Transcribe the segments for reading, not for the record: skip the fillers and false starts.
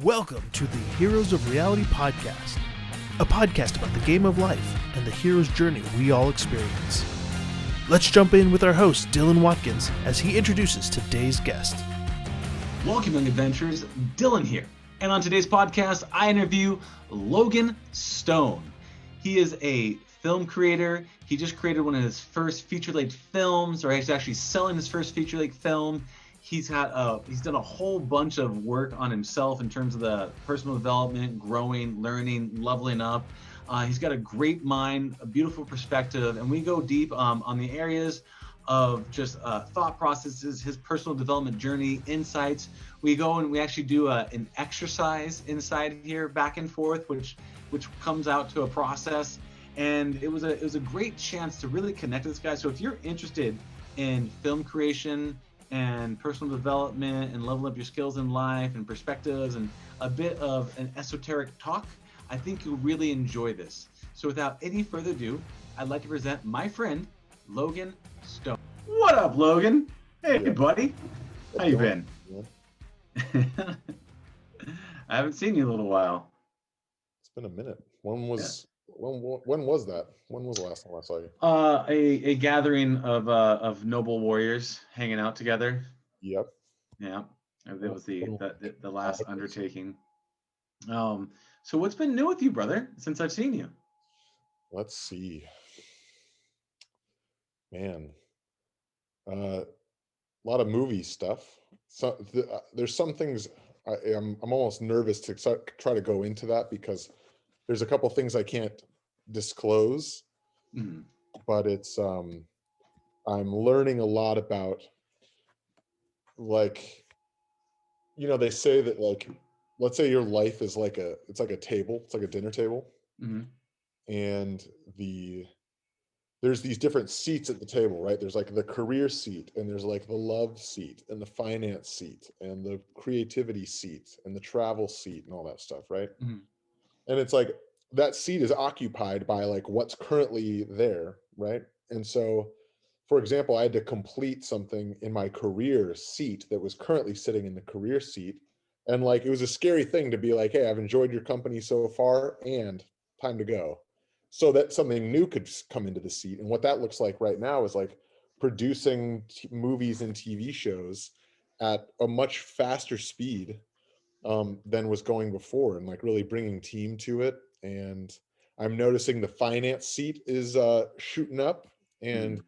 Welcome to the Heroes of Reality podcast, a podcast about the game of life and the hero's journey we all experience. Let's jump in with our host, Dylan Watkins, as he introduces today's guest. Welcome, young adventurers. Dylan here. And on today's podcast, I interview Logan Stone. He is a film creator. He just created one of his first feature-length films, or he's actually selling his first feature-length film. He's done a whole bunch of work on himself in terms of the personal development, growing, learning, leveling up. He's got a great mind, a beautiful perspective, and we go deep on the areas of just thought processes, his personal development journey, insights. We go and we actually do an exercise inside here, back and forth, which comes out to a process. And it was a great chance to really connect with this guy. So if you're interested in film creation and personal development and leveling up your skills in life and perspectives and a bit of an esoteric talk, I think you'll really enjoy this. So without any further ado, I'd like to present my friend, Logan Stone. What up, Logan? Hey, buddy. How you been? I haven't seen you in a little while. It's been a minute. When was that? When was the last time I saw you? A gathering of noble warriors hanging out together. Yep. Yeah, it was the last undertaking. So what's been new with you, brother, since I've seen you? Let's see. Man, a lot of movie stuff. So there's some things I'm almost nervous to try to go into that because there's a couple things I can't disclose. Mm-hmm. But it's I'm learning a lot about, like, they say that, like, let's say your life is like it's like a table, it's like a dinner table. Mm-hmm. And there's these different seats at the table, right? There's like the career seat, and there's like the love seat, and the finance seat, and the creativity seat, and the travel seat, and all that stuff, right? Mm-hmm. And it's like that seat is occupied by like what's currently there, right? And so, for example, I had to complete something in my career seat that was currently sitting in the career seat. And like, it was a scary thing to be like, hey, I've enjoyed your company so far and time to go. So that something new could come into the seat. And what that looks like right now is like producing movies and TV shows at a much faster speed than was going before, and like really bringing team to it. And I'm noticing the finance seat is shooting up, and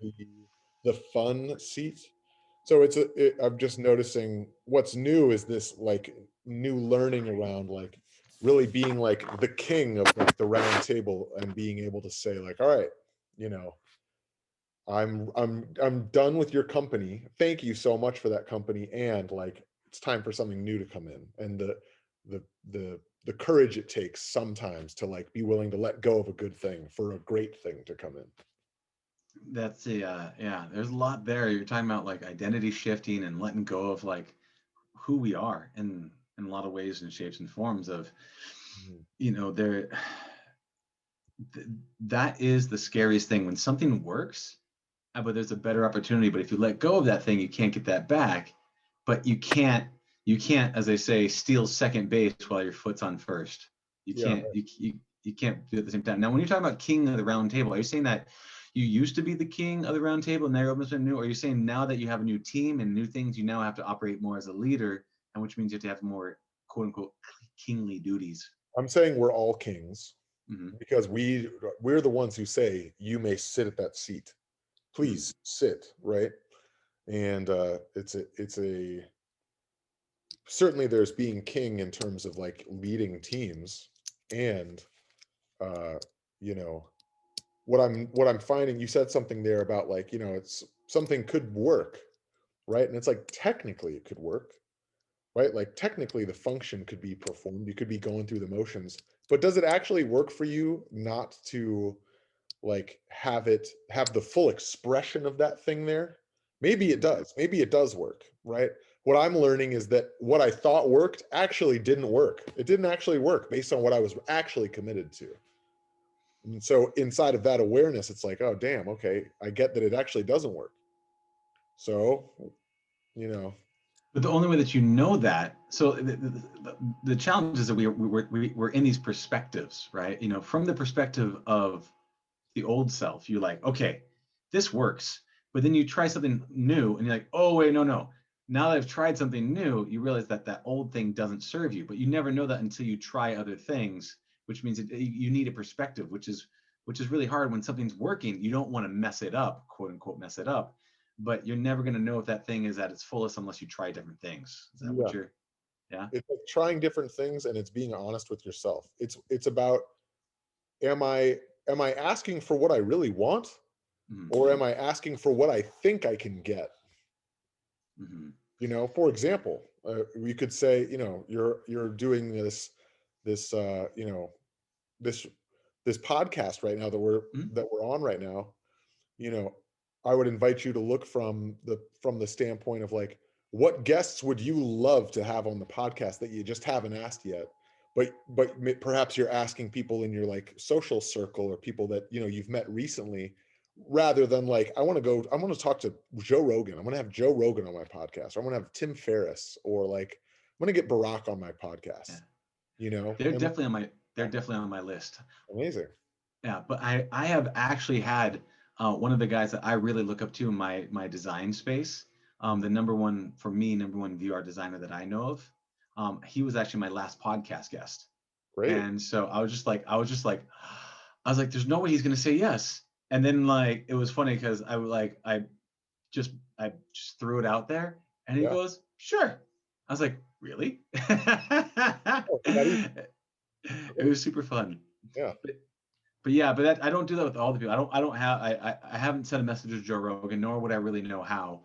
the fun seat. So I'm just noticing what's new is this like new learning around like really being like the king of like the round table and being able to say like, all right, I'm done with your company. Thank you so much for that company, and like it's time for something new to come in. And the courage it takes sometimes to like be willing to let go of a good thing for a great thing to come in. There's a lot there. You're talking about like identity shifting and letting go of like who we are in a lot of ways and shapes and forms of, that is the scariest thing when something works, but there's a better opportunity. But if you let go of that thing, you can't get that back. But you can't, as they say, steal second base while your foot's on first. You can't do it at the same time. Now, when you're talking about king of the round table, are you saying that you used to be the king of the round table and now you're open to new? Or are you saying now that you have a new team and new things, you now have to operate more as a leader, and which means you have to have more quote unquote kingly duties? I'm saying we're all kings, Mm-hmm. because we're the ones who say you may sit at that seat. Please sit, right? And it's a certainly there's being king in terms of like leading teams, and what I'm finding, you said something there about like, it's something could work, right? And it's like technically it could work, right? Like technically the function could be performed, you could be going through the motions, but does it actually work for you not to like have the full expression of that thing there? Maybe it does work, right? What I'm learning is that what I thought worked actually didn't work. It didn't actually work based on what I was actually committed to. And so inside of that awareness, it's like, oh damn, okay, I get that it actually doesn't work. So, But the only way that you know that, so the challenge is that we're in these perspectives, right? You know, from the perspective of the old self, you're like, okay, this works. But then you try something new and you're like, oh, wait, no, no. Now that I've tried something new, you realize that that old thing doesn't serve you. But you never know that until you try other things, which means you need a perspective, which is really hard when something's working. You don't want to mess it up, quote unquote, mess it up. But you're never going to know if that thing is at its fullest unless you try different things. Is that Yeah. what you're, yeah? It's like trying different things, and it's being honest with yourself. It's about, am I asking for what I really want, Mm-hmm. or am I asking for what I think I can get? Mm-hmm. You know, for example, we could say, you know, you're doing this you know, this this podcast right now Mm-hmm. that we're on right now. You know, I would invite you to look from the standpoint of like, what guests would you love to have on the podcast that you just haven't asked yet? But perhaps you're asking people in your like social circle, or people that, you know, you've met recently, rather than like, I want to talk to Joe Rogan. I'm going to have Joe Rogan on my podcast. Or I'm going to have Tim Ferriss, or like, I'm going to get Barack on my Yeah. podcast, you know? They're And definitely on my, they're definitely on my list. amazing. Yeah, but I have actually had one of the guys that I really look up to in my design space, the number one for me, number one VR designer that I know of. He was actually my last podcast guest, Great. and so I was like, there's no way he's gonna say yes. And then like it was funny because just I just threw it out there, and he Yeah. goes, sure. I was like, really? Oh, that is It was super fun. yeah. But yeah, but I don't do that with all the people. I haven't sent a message to Joe Rogan, nor would I really know how.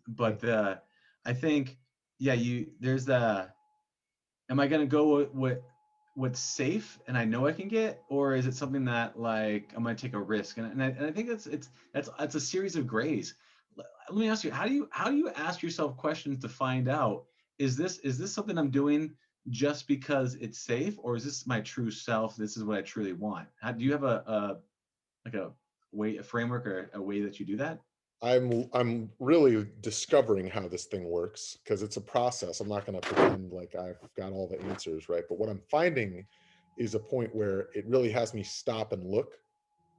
But I think, yeah, there's the, am I gonna go with what's safe and I know I can get, or is it something that like I'm gonna take a risk? And I think that's a series of grays. Let me ask you, how do you ask yourself questions to find out, is this something I'm doing just because it's safe, or is this my true self? This is what I truly want. Do you have a framework or a way that you do that? I'm really discovering how this thing works, because it's a process. I'm not going to pretend like I've got all the answers, right? But what I'm finding is a point where it really has me stop and look.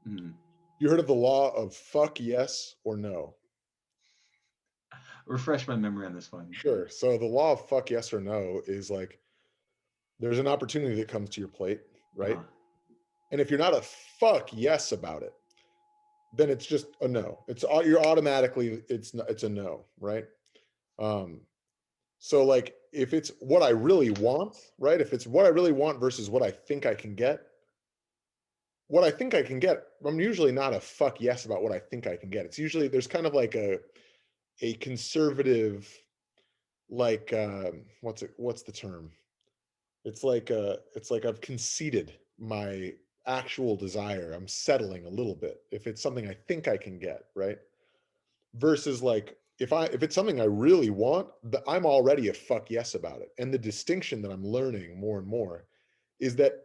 Mm. You heard of the law of fuck yes or no? Refresh my memory on this one. Sure. So the law of fuck yes or no is like, there's an opportunity that comes to your plate, right? Uh-huh. And if you're not a fuck yes about it, then it's just a no. You're automatically, it's a no, right? Um, So like, if it's what I really want, right? If it's what I really want versus what I think I can get, what I think I can get, I'm usually not a fuck yes about what I think I can get. It's usually, there's kind of like a conservative, like what's the term? It's like I've conceded my actual desire. I'm settling a little bit if it's something I think I can get, right? Versus like, if it's something I really want, I'm already a fuck yes about it. And the distinction that I'm learning more and more is that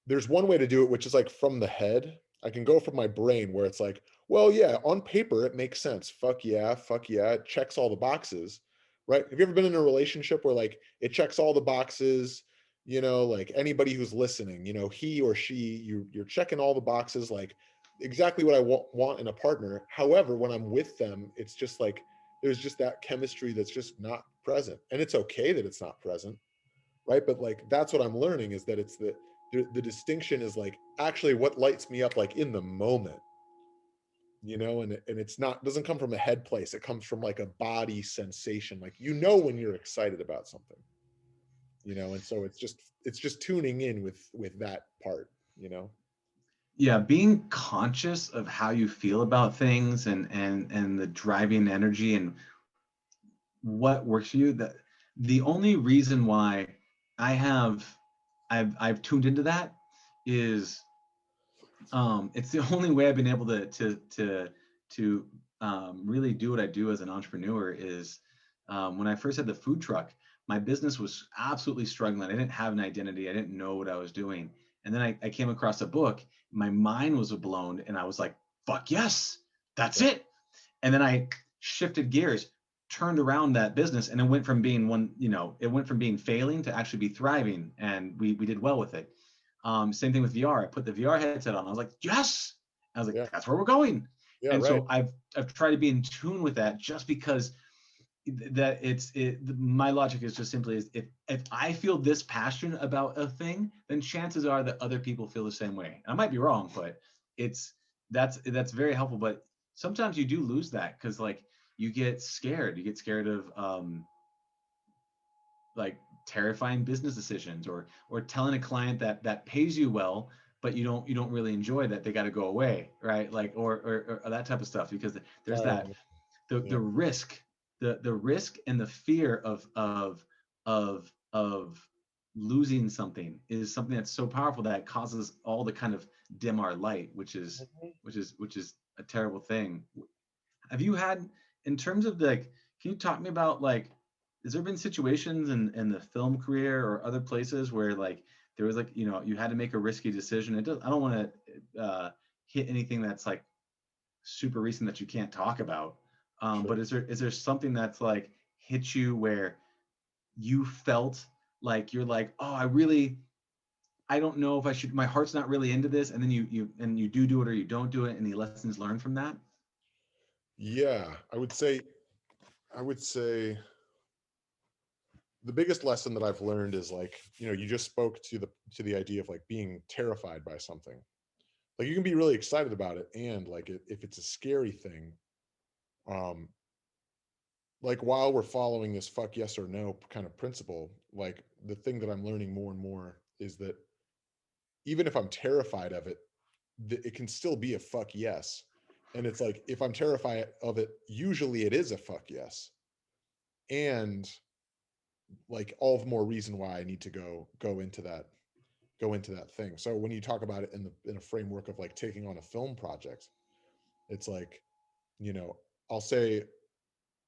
there's one way to do it, which is like from the head. I can go from my brain where it's like, well, yeah, on paper it makes sense. Fuck yeah, it checks all the boxes, right? Have you ever been in a relationship where like it checks all the boxes? You know, like anybody who's listening, you know, he or she, you're checking all the boxes, like exactly what I want in a partner. However, when I'm with them, it's just like there's just that chemistry that's just not present, and it's okay that it's not present, right? But like that's what I'm learning, is that it's the distinction is like actually what lights me up like in the moment, you know, and it's not, doesn't come from a head place. It comes from like a body sensation, like, you know, when you're excited about something, you know. And so it's just tuning in with that part, you know. Yeah, being conscious of how you feel about things, and the driving energy and what works for you. That the only reason why I have I've tuned into that is it's the only way I've been able to really do what I do as an entrepreneur is when I first had the food truck, my business was absolutely struggling. I didn't have an identity. I didn't know what I was doing. And then I came across a book. My mind was blown, and I was like, fuck yes, that's Yeah. it. And then I shifted gears, turned around that business, and it went from being it went from being failing to actually be thriving, and we did well with it. Same thing with VR. I put the VR headset on. I was like, yes. I was like, Yeah. that's where we're going. Yeah. And Right. so I've tried to be in tune with that, just because that my logic is just simply is, if I feel this passionate about a thing, then chances are that other people feel the same way. I might be wrong, but that's very helpful. But sometimes you do lose that, because like you get scared of like terrifying business decisions, or telling a client that pays you well, but you don't really enjoy that they got to go away, right? Like, or that type of stuff, because there's that the Yeah. risk, the risk and the fear of losing something is something that's so powerful that it causes all to kind of dim our light, which is Mhm. a terrible thing. Have you had, in terms of like, can you talk to me about like, has there been situations in the film career or other places where like there was like, you had to make a risky decision? I don't want to hit anything that's like super recent that you can't talk about. Sure. But is there something that's like hit you where you felt like you're like, oh, I don't know if I should, my heart's not really into this, and then you do it or you don't do it, and the lessons learned from that? Yeah. I would say the biggest lesson that I've learned is like, you just spoke to the idea of like being terrified by something. Like you can be really excited about it, and like if it's a scary thing, um, like while we're following this fuck yes or no kind of principle, like the thing that I'm learning more and more is that even if I'm terrified of it, it can still be a fuck yes. And it's like if I'm terrified of it, usually it is a fuck yes. And like all the more reason why I need to go into that thing. So when you talk about it in a framework of like taking on a film project, it's like, you know, I'll say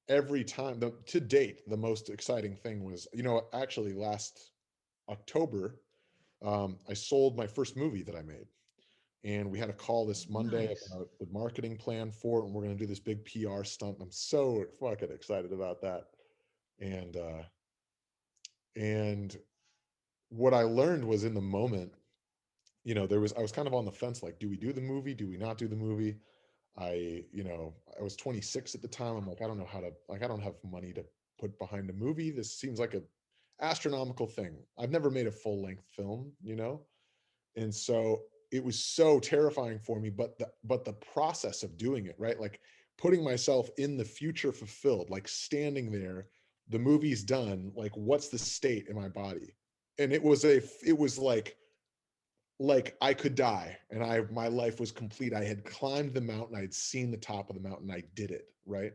every time to date, the most exciting thing was, actually last October, I sold my first movie that I made. And we had a call this Monday Nice. about the marketing plan for it, and we're going to do this big PR stunt. I'm so fucking excited about that. And and what I learned was in the moment, I was kind of on the fence, like, do we do the movie? Do we not do the movie? I was 26 at the time. I'm like, I don't know how to, like, I don't have money to put behind a movie. This seems like a astronomical thing. I've never made a full length film. And so it was so terrifying for me, but the process of doing it, right? Like putting myself in the future fulfilled, like standing there, the movie's done, like what's the state in my body? And it was like I could die and my life was complete. I had climbed the mountain, I had seen the top of the mountain, I did it, right?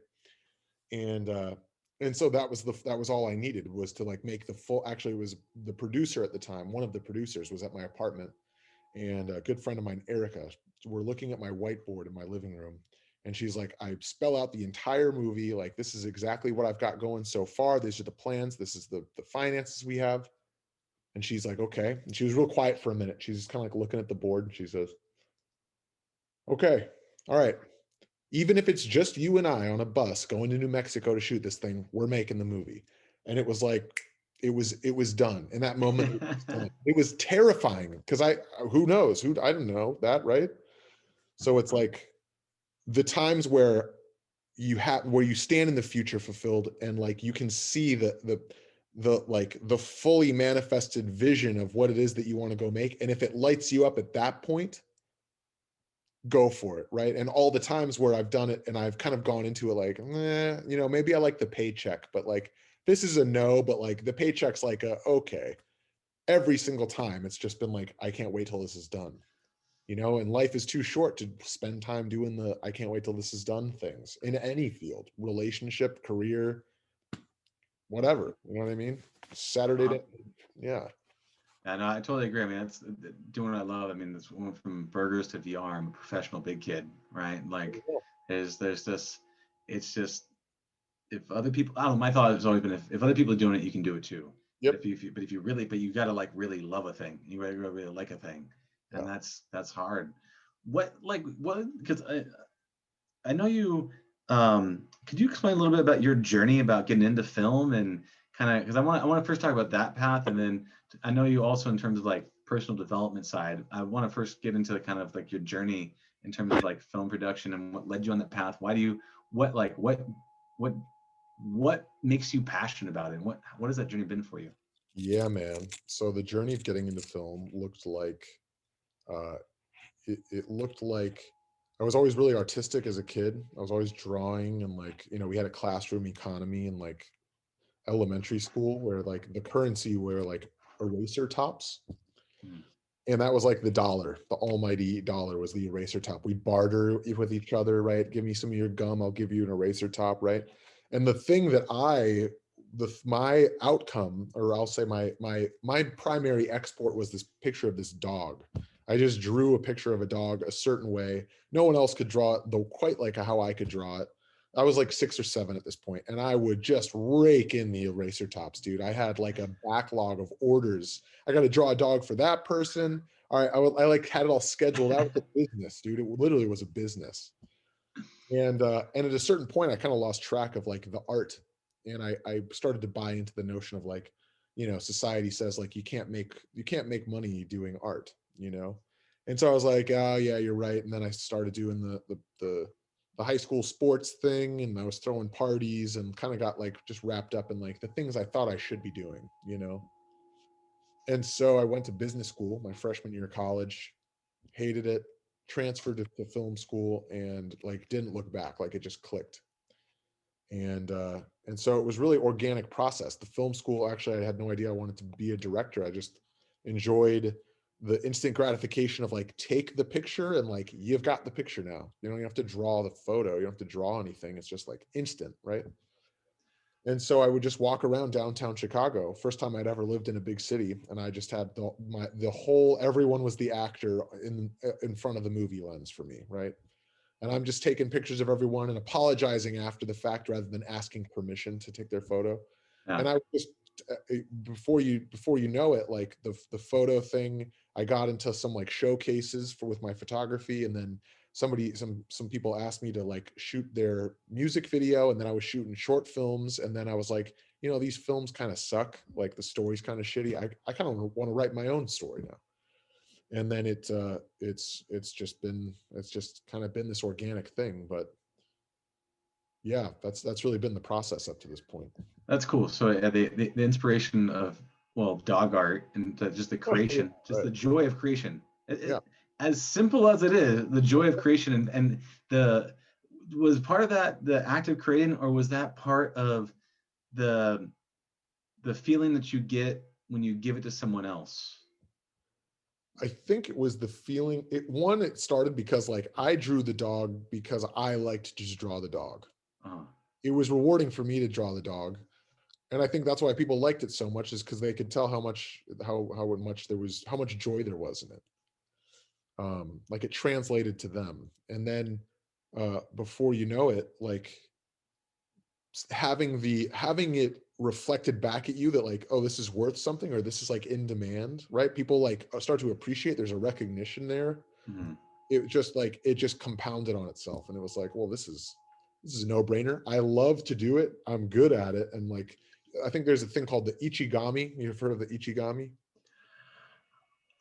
And and so that was all I needed, was to like make the full, actually it was the producer at the time, one of the producers was at my apartment, and a good friend of mine, Erica, we're looking at my whiteboard in my living room, and she's like, I spell out the entire movie, like this is exactly what I've got going so far, these are the plans, this is the finances we have. And she's like, okay. And she was real quiet for a minute. She's just kind of like looking at the board, and she says, okay, all right, even if it's just you and I on a bus going to New Mexico to shoot this thing, we're making the movie. And it was like, it was done in that moment. It was terrifying because who knows, I don't know that, right? So it's like the times where you stand in the future fulfilled, and like you can see the like the fully manifested vision of what it is that you want to go make, and if it lights you up at that point, go for it, right? And all the times where I've done it and I've kind of gone into it like, maybe I like the paycheck, but like this is a no, but like the paycheck's like a okay. Every single time it's just been like, I can't wait till this is done. And life is too short to spend time doing the I can't wait till this is done things in any field, relationship, career, whatever. You know what I mean? Saturday uh, day. Yeah. yeah, no, I totally agree. I mean, that's doing what I love. I mean, this went from burgers to VR. I'm a professional big kid, right? Like, there's this. It's just, if other people, I don't know, my thought has always been, if other people are doing it, you can do it too. But Yep. if you really, but you got to like really love a thing. You really like a thing, Yeah. and that's hard. What, like, what? Because I know you. Could you explain a little bit about your journey about getting into film and kind of, because I want to first talk about that path, and then I know you also in terms of like personal development side. I want to first get into the kind of like your journey in terms of like film production and what led you on that path. Why do you what what makes you passionate about it? And what has that journey been for you? Yeah, man. So the journey of getting into film looked like uh, it looked like I was always really artistic as a kid. I was always drawing, and like, we had a classroom economy in like elementary school where like the currency were like eraser tops. Mm. And that was like the dollar, the almighty dollar was the eraser top. We barter with each other, right? Give me some of your gum, I'll give you an eraser top, right? And the thing that my outcome, or I'll say my primary export was this picture of this dog. I just drew a picture of a dog a certain way. No one else could draw it, though, quite like how I could draw it. I was like 6 or 7 at this point, and I would just rake in the eraser tops, dude. I had like a backlog of orders. I got to draw a dog for that person. All right, I like had it all scheduled out with the business, dude. It literally was a business. And at a certain point, I kind of lost track of like the art, and I started to buy into the notion of like, society says like you can't make money doing art. And so I was like, oh yeah, you're right. And then I started doing the high school sports thing, and I was throwing parties, and kind of got like just wrapped up in like the things I thought I should be doing. And so I went to business school my freshman year of college, hated it, transferred to film school, and like didn't look back. Like it just clicked. And so it was really organic process. The film school, actually, I had no idea I wanted to be a director. I just enjoyed the instant gratification of like, take the picture and like, you've got the picture now. You don't have to draw the photo. You don't have to draw anything. It's just like instant, right? And so I would just walk around downtown Chicago. First time I'd ever lived in a big city, and I just had the whole everyone was the actor in front of the movie lens for me, right? And I'm just taking pictures of everyone and apologizing after the fact rather than asking permission to take their photo. Yeah. And I just before you know it, like the photo thing, I got into some like showcases with my photography, and then some people asked me to like shoot their music video, and then I was shooting short films, and then I was like, these films kind of suck, like the story's kind of shitty. I kind of want to write my own story now. And then it's just kind of been this organic thing. But yeah, that's really been the process up to this point. That's cool. So the inspiration of, well, dog art and just the creation, just Right. the joy of creation. Yeah. As simple as it is, the joy of creation, and the was part of that the act of creating, or was that part of the the feeling that you get when you give it to someone else? I think it was the feeling. It started because like I drew the dog because I liked to just draw the dog. Uh, It was rewarding for me to draw the dog. And I think that's why people liked it so much, is because they could tell how much joy there was in it. Like it translated to them. And then before you know it, like having it reflected back at you that like, oh, this is worth something, or this is like in demand, right? People like start to appreciate, there's a recognition there. mhm. It just compounded on itself, and it was like, well, this is a no-brainer. I love to do it, I'm good at it. And like, I think there's a thing called the ichigami. You've heard of the ichigami?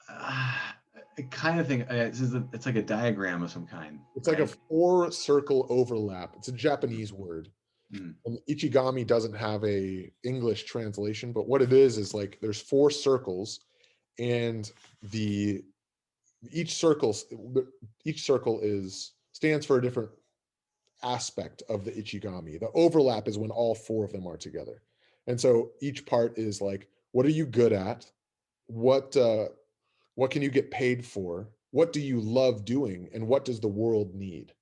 Uh, I kind of think it's like a diagram of some kind, It's like a right? 4 circle overlap. It's a Japanese word. Mm. And ichigami doesn't have a English translation, but what it is like there's 4 circles, and the each circle each circle is stands for a different aspect of the ichigami. The overlap is when all 4 of them are together. And so each part is like, what are you good at? What can you get paid for? What do you love doing? And what does the world need?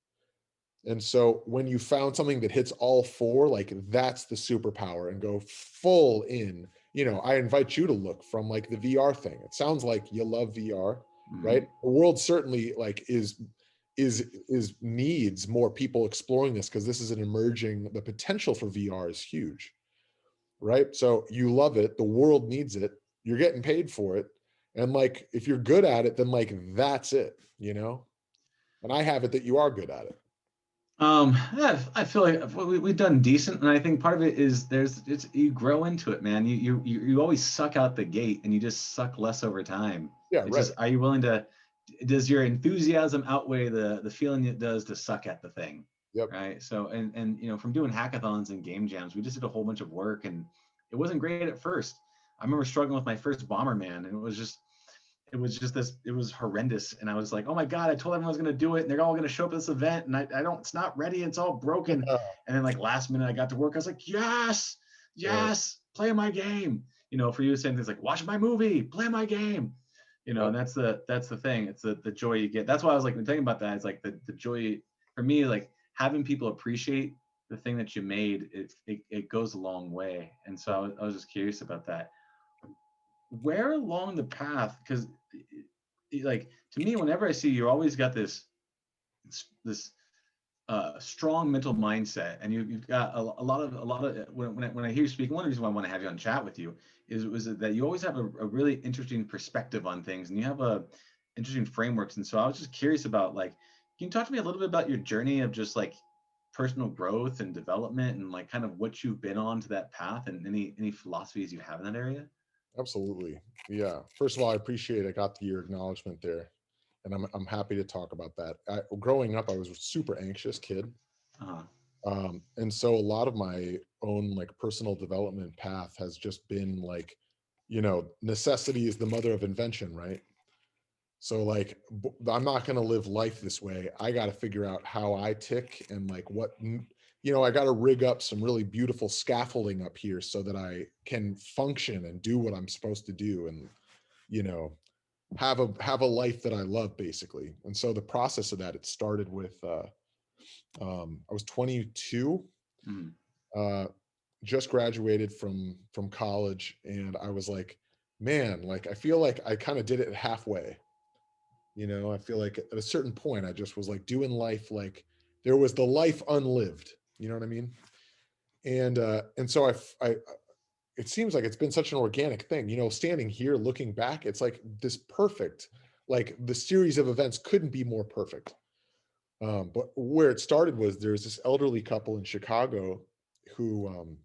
And so when you found something that hits all 4, like that's the superpower, and go full in. I invite you to look from like the VR thing. It sounds like you love VR, Hmm. right? The world certainly like is needs more people exploring this, because this is an emerging, the potential for VR is huge, right? So you love it, the world needs it, you're getting paid for it. And like if you're good at it, then like that's it. And I have it that you are good at it. Yeah, I feel like we've done decent, and I think part of it is you grow into it, man. You always suck out the gate, and you just suck less over time. Yeah, It's right. just, are you willing to? Does your enthusiasm outweigh the feeling it does to suck at the thing, Yep. right? So, and from doing hackathons and game jams, we just did a whole bunch of work, and it wasn't great at first. I remember struggling with my first Bomberman, and it was just this, it was horrendous, and I was like, oh my god, I told everyone I was going to do it, and they're all going to show up at this event, and I don't, it's not ready, it's all broken. And then like last minute I got to work, I was like, yes, Right. yes, play my game. For you saying things like watch my movie, play my game, Yep. and that's the thing, it's the joy you get. That's why I was like, when thinking about that, it's like the joy for me, like having people appreciate the thing that you made, it goes a long way. And so I was just curious about that. Where along the path, because like, to me, whenever I see you, always got this strong mental mindset, and you've got a lot of when I hear you speak, one of the reasons why I want to have you on chat with you was that you always have a really interesting perspective on things, and you have a interesting frameworks. And so I was just curious about, like, can you talk to me a little bit about your journey of just like personal growth and development, and like kind of what you've been on to that path, and any philosophies you have in that area? Absolutely. Yeah. First of all, I appreciate I got your acknowledgement there, and I'm happy to talk about that. Growing up, I was a super anxious kid, uh and so a lot of my own like personal development path has just been like, necessity is the mother of invention, right? So like, I'm not going to live life this way. I got to figure out how I tick and like I got to rig up some really beautiful scaffolding up here so that I can function and do what I'm supposed to do, and you know, have a life that I love, basically. And so the process of that, it started with I was 22, mm uh, just graduated from college, and I was like, man, like I feel like I kind of did it halfway. I feel like at a certain point, I just was like doing life like there was the life unlived. You know what I mean? And so it seems like it's been such an organic thing. Standing here looking back, it's like this perfect, like the series of events couldn't be more perfect. But where it started was there was this elderly couple in Chicago who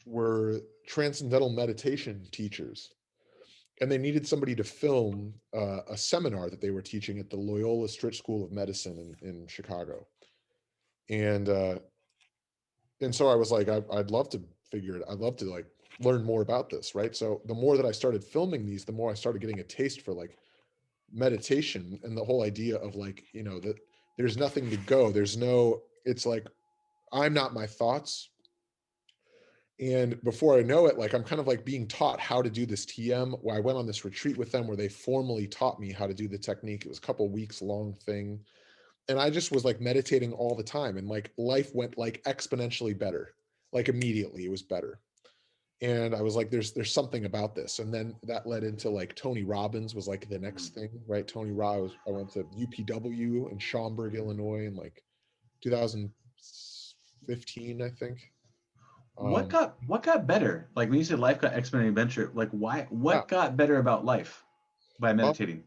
were transcendental meditation teachers, and they needed somebody to film a seminar that they were teaching at the Loyola Stritch School of Medicine in Chicago. And so I was like, I'd love to figure it. I'd love to like learn more about this, right? So the more that I started filming these, the more I started getting a taste for like meditation and the whole idea of like, that there's nothing to go. There's no. It's like I'm not my thoughts. And before I know it, like I'm kind of like being taught how to do this TM. Where I went on this retreat with them where they formally taught me how to do the technique. It was a couple weeks long thing. And I just was like meditating all the time. And like life went like exponentially better. Like immediately it was better. And I was like, there's something about this. And then that led into like Tony Robbins was like the mm. next thing, right? Tony Robbins, I went to UPW in Schaumburg, Illinois in like 2015, I think. What Um, got better? Like when you said life got exponentially better, like why? yeah. What got better about life by Um, meditating?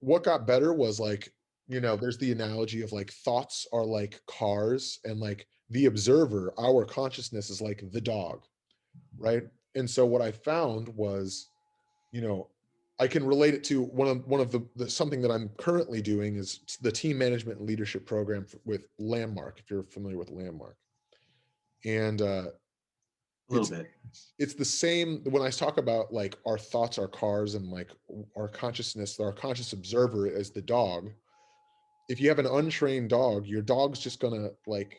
what got better was like, there's the analogy of like thoughts are like cars, and like the observer, our consciousness is like the dog, right? And so what I found was, you know, I can relate it to one of the something that I'm currently doing is the team management and leadership program with Landmark, if you're familiar with Landmark. And A little it's bit. it's the same when I talk about like our thoughts are cars, and like our consciousness, our conscious observer is the dog. If you have an untrained dog, your dog's just gonna like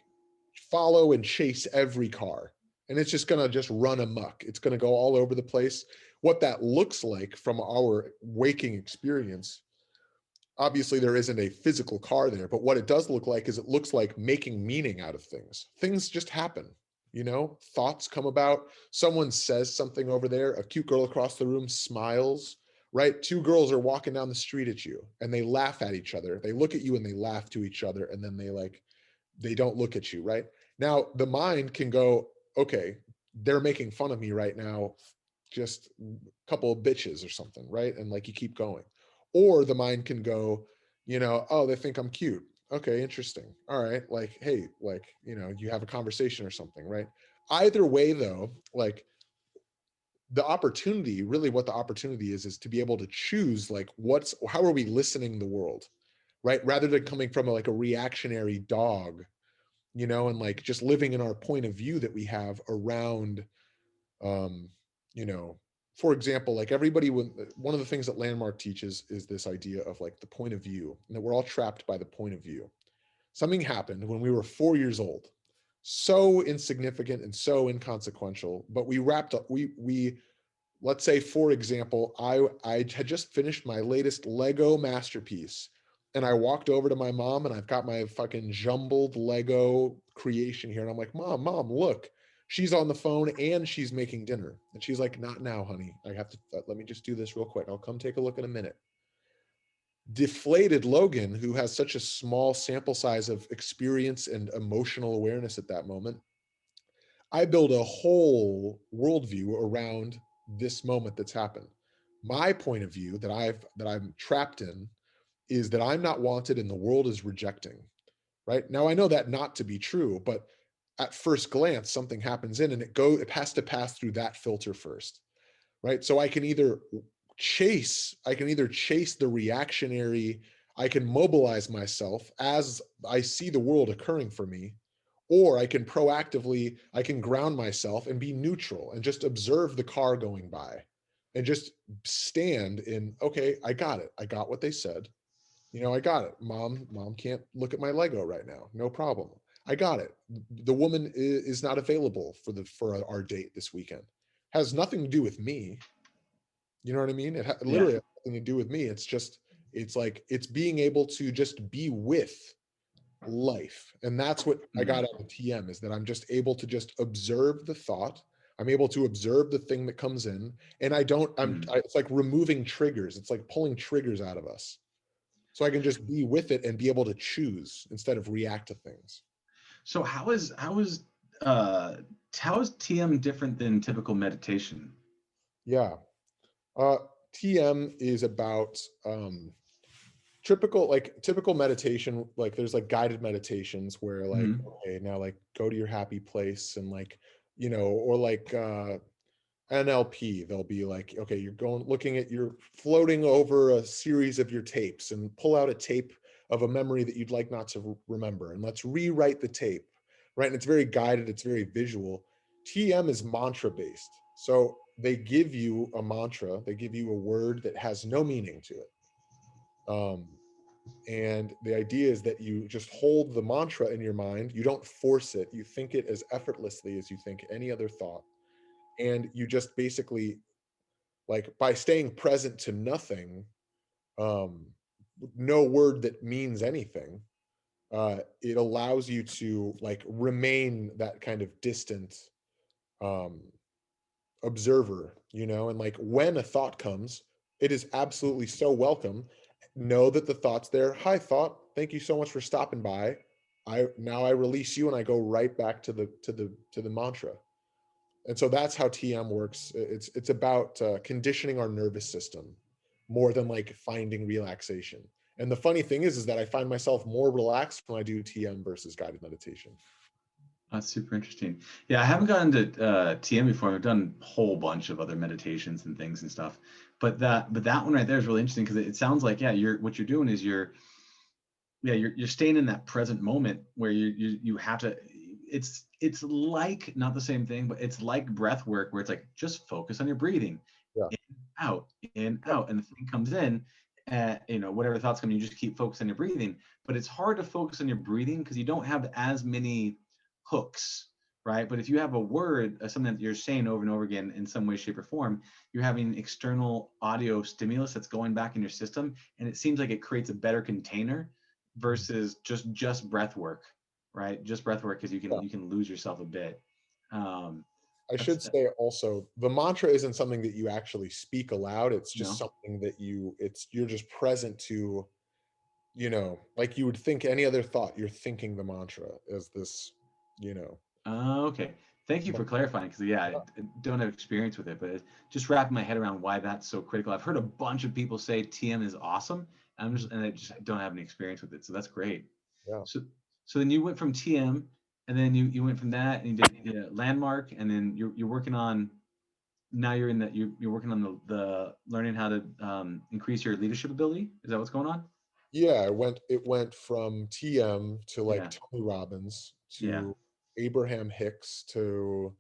follow and chase every car, and it's just gonna just run amok. It's gonna go all over the place. What that looks like from our waking experience, obviously there isn't a physical car there, but what it does look like is it looks like making meaning out of things. Things just happen. Thoughts come about. Someone says something over there. A cute girl across the room smiles, right? Two girls are walking down the street at you and they laugh at each other. They look at you and they laugh to each other, and then they don't look at you, right? Now the mind can go, okay, they're making fun of me right now, just a couple of bitches or something, right? And like you keep going. Or the mind can go, oh, they think I'm cute. Okay, interesting. All right. Like, hey, like, you have a conversation or something, right? Either way, though, like the opportunity, really what the opportunity is to be able to choose, like, how are we listening the world, right? Rather than coming from like a reactionary dog, and like just living in our point of view that we have around, um, you know, for example, like everybody, when one of the things that Landmark teaches is this idea of like the point of view, and that we're all trapped by the point of view. Something happened when we were 4 years old, so insignificant and so inconsequential, but we wrapped up, we let's say, for example, I had just finished my latest Lego masterpiece, and I walked over to my mom, and I've got my fucking jumbled Lego creation here, and I'm like, mom, look, she's on the phone and she's making dinner, and she's like, not now, honey, I have to, let me just do this real quick, I'll come take a look in a minute. Deflated Logan, who has such a small sample size of experience and emotional awareness at that moment, I build a whole worldview around this moment that's happened. My point of view that I'm trapped in is that I'm not wanted and the world is rejecting. Right now, I know that not to be true, but at first glance, something happens in, and it has to pass through that filter first, right? So I can either chase the reactionary, I can mobilize myself as I see the world occurring for me, or I can ground myself and be neutral and just observe the car going by and just stand in, okay, I got it. I got what they said. I got it. Mom can't look at my Lego right now. No problem. I got it. The woman is not available for our date this weekend. Has nothing to do with me. You know what I mean? It Yeah. literally has nothing to do with me. It's like, it's being able to just be with life. And that's what I Mm, got out of TM, is that I'm just able to just observe the thought. I'm able to observe the thing that comes in, and it's like removing triggers. It's like pulling triggers out of us. So I can just be with it and be able to choose instead of react to things. So uh how is TM different than typical meditation? Yeah. Uh, TM is about typical meditation. Like there's like guided meditations where like, Mhm. okay, now like go to your happy place, and like, or like NLP, they'll be like, okay, you're floating over a series of your tapes, and pull out a tape of a memory that you'd like not to remember, and let's rewrite the tape, right? And it's very guided, it's very visual. TM is mantra based. So they give you a mantra, they give you a word that has no meaning to it. Um, and the idea is that you just hold the mantra in your mind, you don't force it, you think it as effortlessly as you think any other thought. And you just basically, like, by staying present to nothing, um no word that means anything, it allows you to like remain that kind of distant um observer, and like when a thought comes, it is absolutely so welcome. Know that the thought's there. Hi thought, thank you so much for stopping by. I release you, and I go right back to the mantra. And so that's how TM works. It's about conditioning our nervous system more than like finding relaxation. And the funny thing is that I find myself more relaxed when I do TM versus guided meditation. That's super interesting. Yeah, I haven't gotten to TM before. I've done a whole bunch of other meditations and things and stuff, but that one right there is really interesting because it sounds like, yeah, what you're doing is you're staying in that present moment where you have to. It's like not the same thing, but it's like breath work where it's like just focus on your breathing, Yeah. in, out, in, out, and the thing comes in. Whatever thoughts come, you just keep focusing on your breathing. But it's hard to focus on your breathing because you don't have as many hooks, right? But if you have a word, something that you're saying over and over again in some way, shape, or form, you're having external audio stimulus that's going back in your system, and it seems like it creates a better container versus just breath work, right? Just breath work because you Yeah. can you can lose yourself a bit. Um, I that's should say also, the mantra isn't something that you actually speak aloud. It's just no. something that you're just present to, like you would think any other thought, you're thinking the mantra as this, you know. Okay. Thank you for clarifying because yeah, I don't have experience with it, but just wrapping my head around why that's so critical. I've heard a bunch of people say TM is awesome, and I just don't have any experience with it, so that's great. Yeah. So then you went from TM, and then you went from that, and you did Landmark, and then you're working on, now you're in that, you're working on the learning how to increase your leadership ability. Is that what's going on? Yeah, it went from TM to like Yeah. Tony Robbins Yeah. to Abraham Hicks to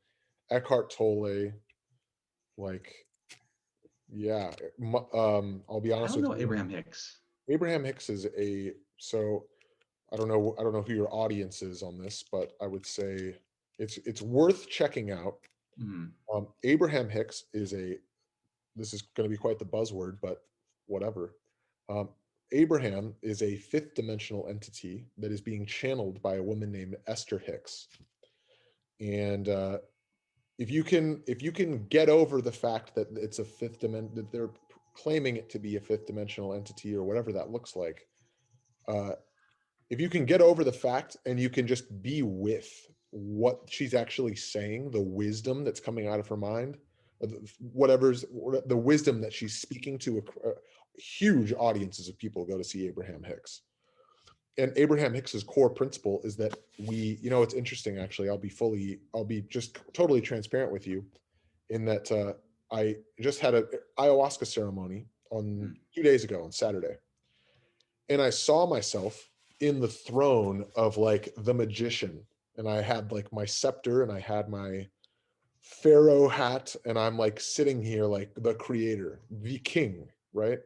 Eckhart Tolle. Like, yeah, I'll be I honest don't with know you. Abraham Hicks. Abraham Hicks is so I don't know who your audience is on this, but I would say it's worth checking out. Mm. Abraham Hicks this is going to be quite the buzzword, but whatever. Um, Abraham is a fifth dimensional entity that is being channeled by a woman named Esther Hicks. And if you can get over the fact that it's a fifth dimension, that they're claiming it to be a fifth dimensional entity or whatever that looks like, uh, if you can get over the fact and you can just be with what she's actually saying, the wisdom that's coming out of her mind, whatever's the wisdom that she's speaking to, huge audiences of people go to see Abraham Hicks. And Abraham Hicks's core principle is that it's interesting, actually. I'll be just totally transparent with you in that I just had a ayahuasca ceremony on Mm. 2 days ago on Saturday. And I saw myself in the throne of like the magician. And I had like my scepter and I had my pharaoh hat, and I'm like sitting here like the creator, the king, right?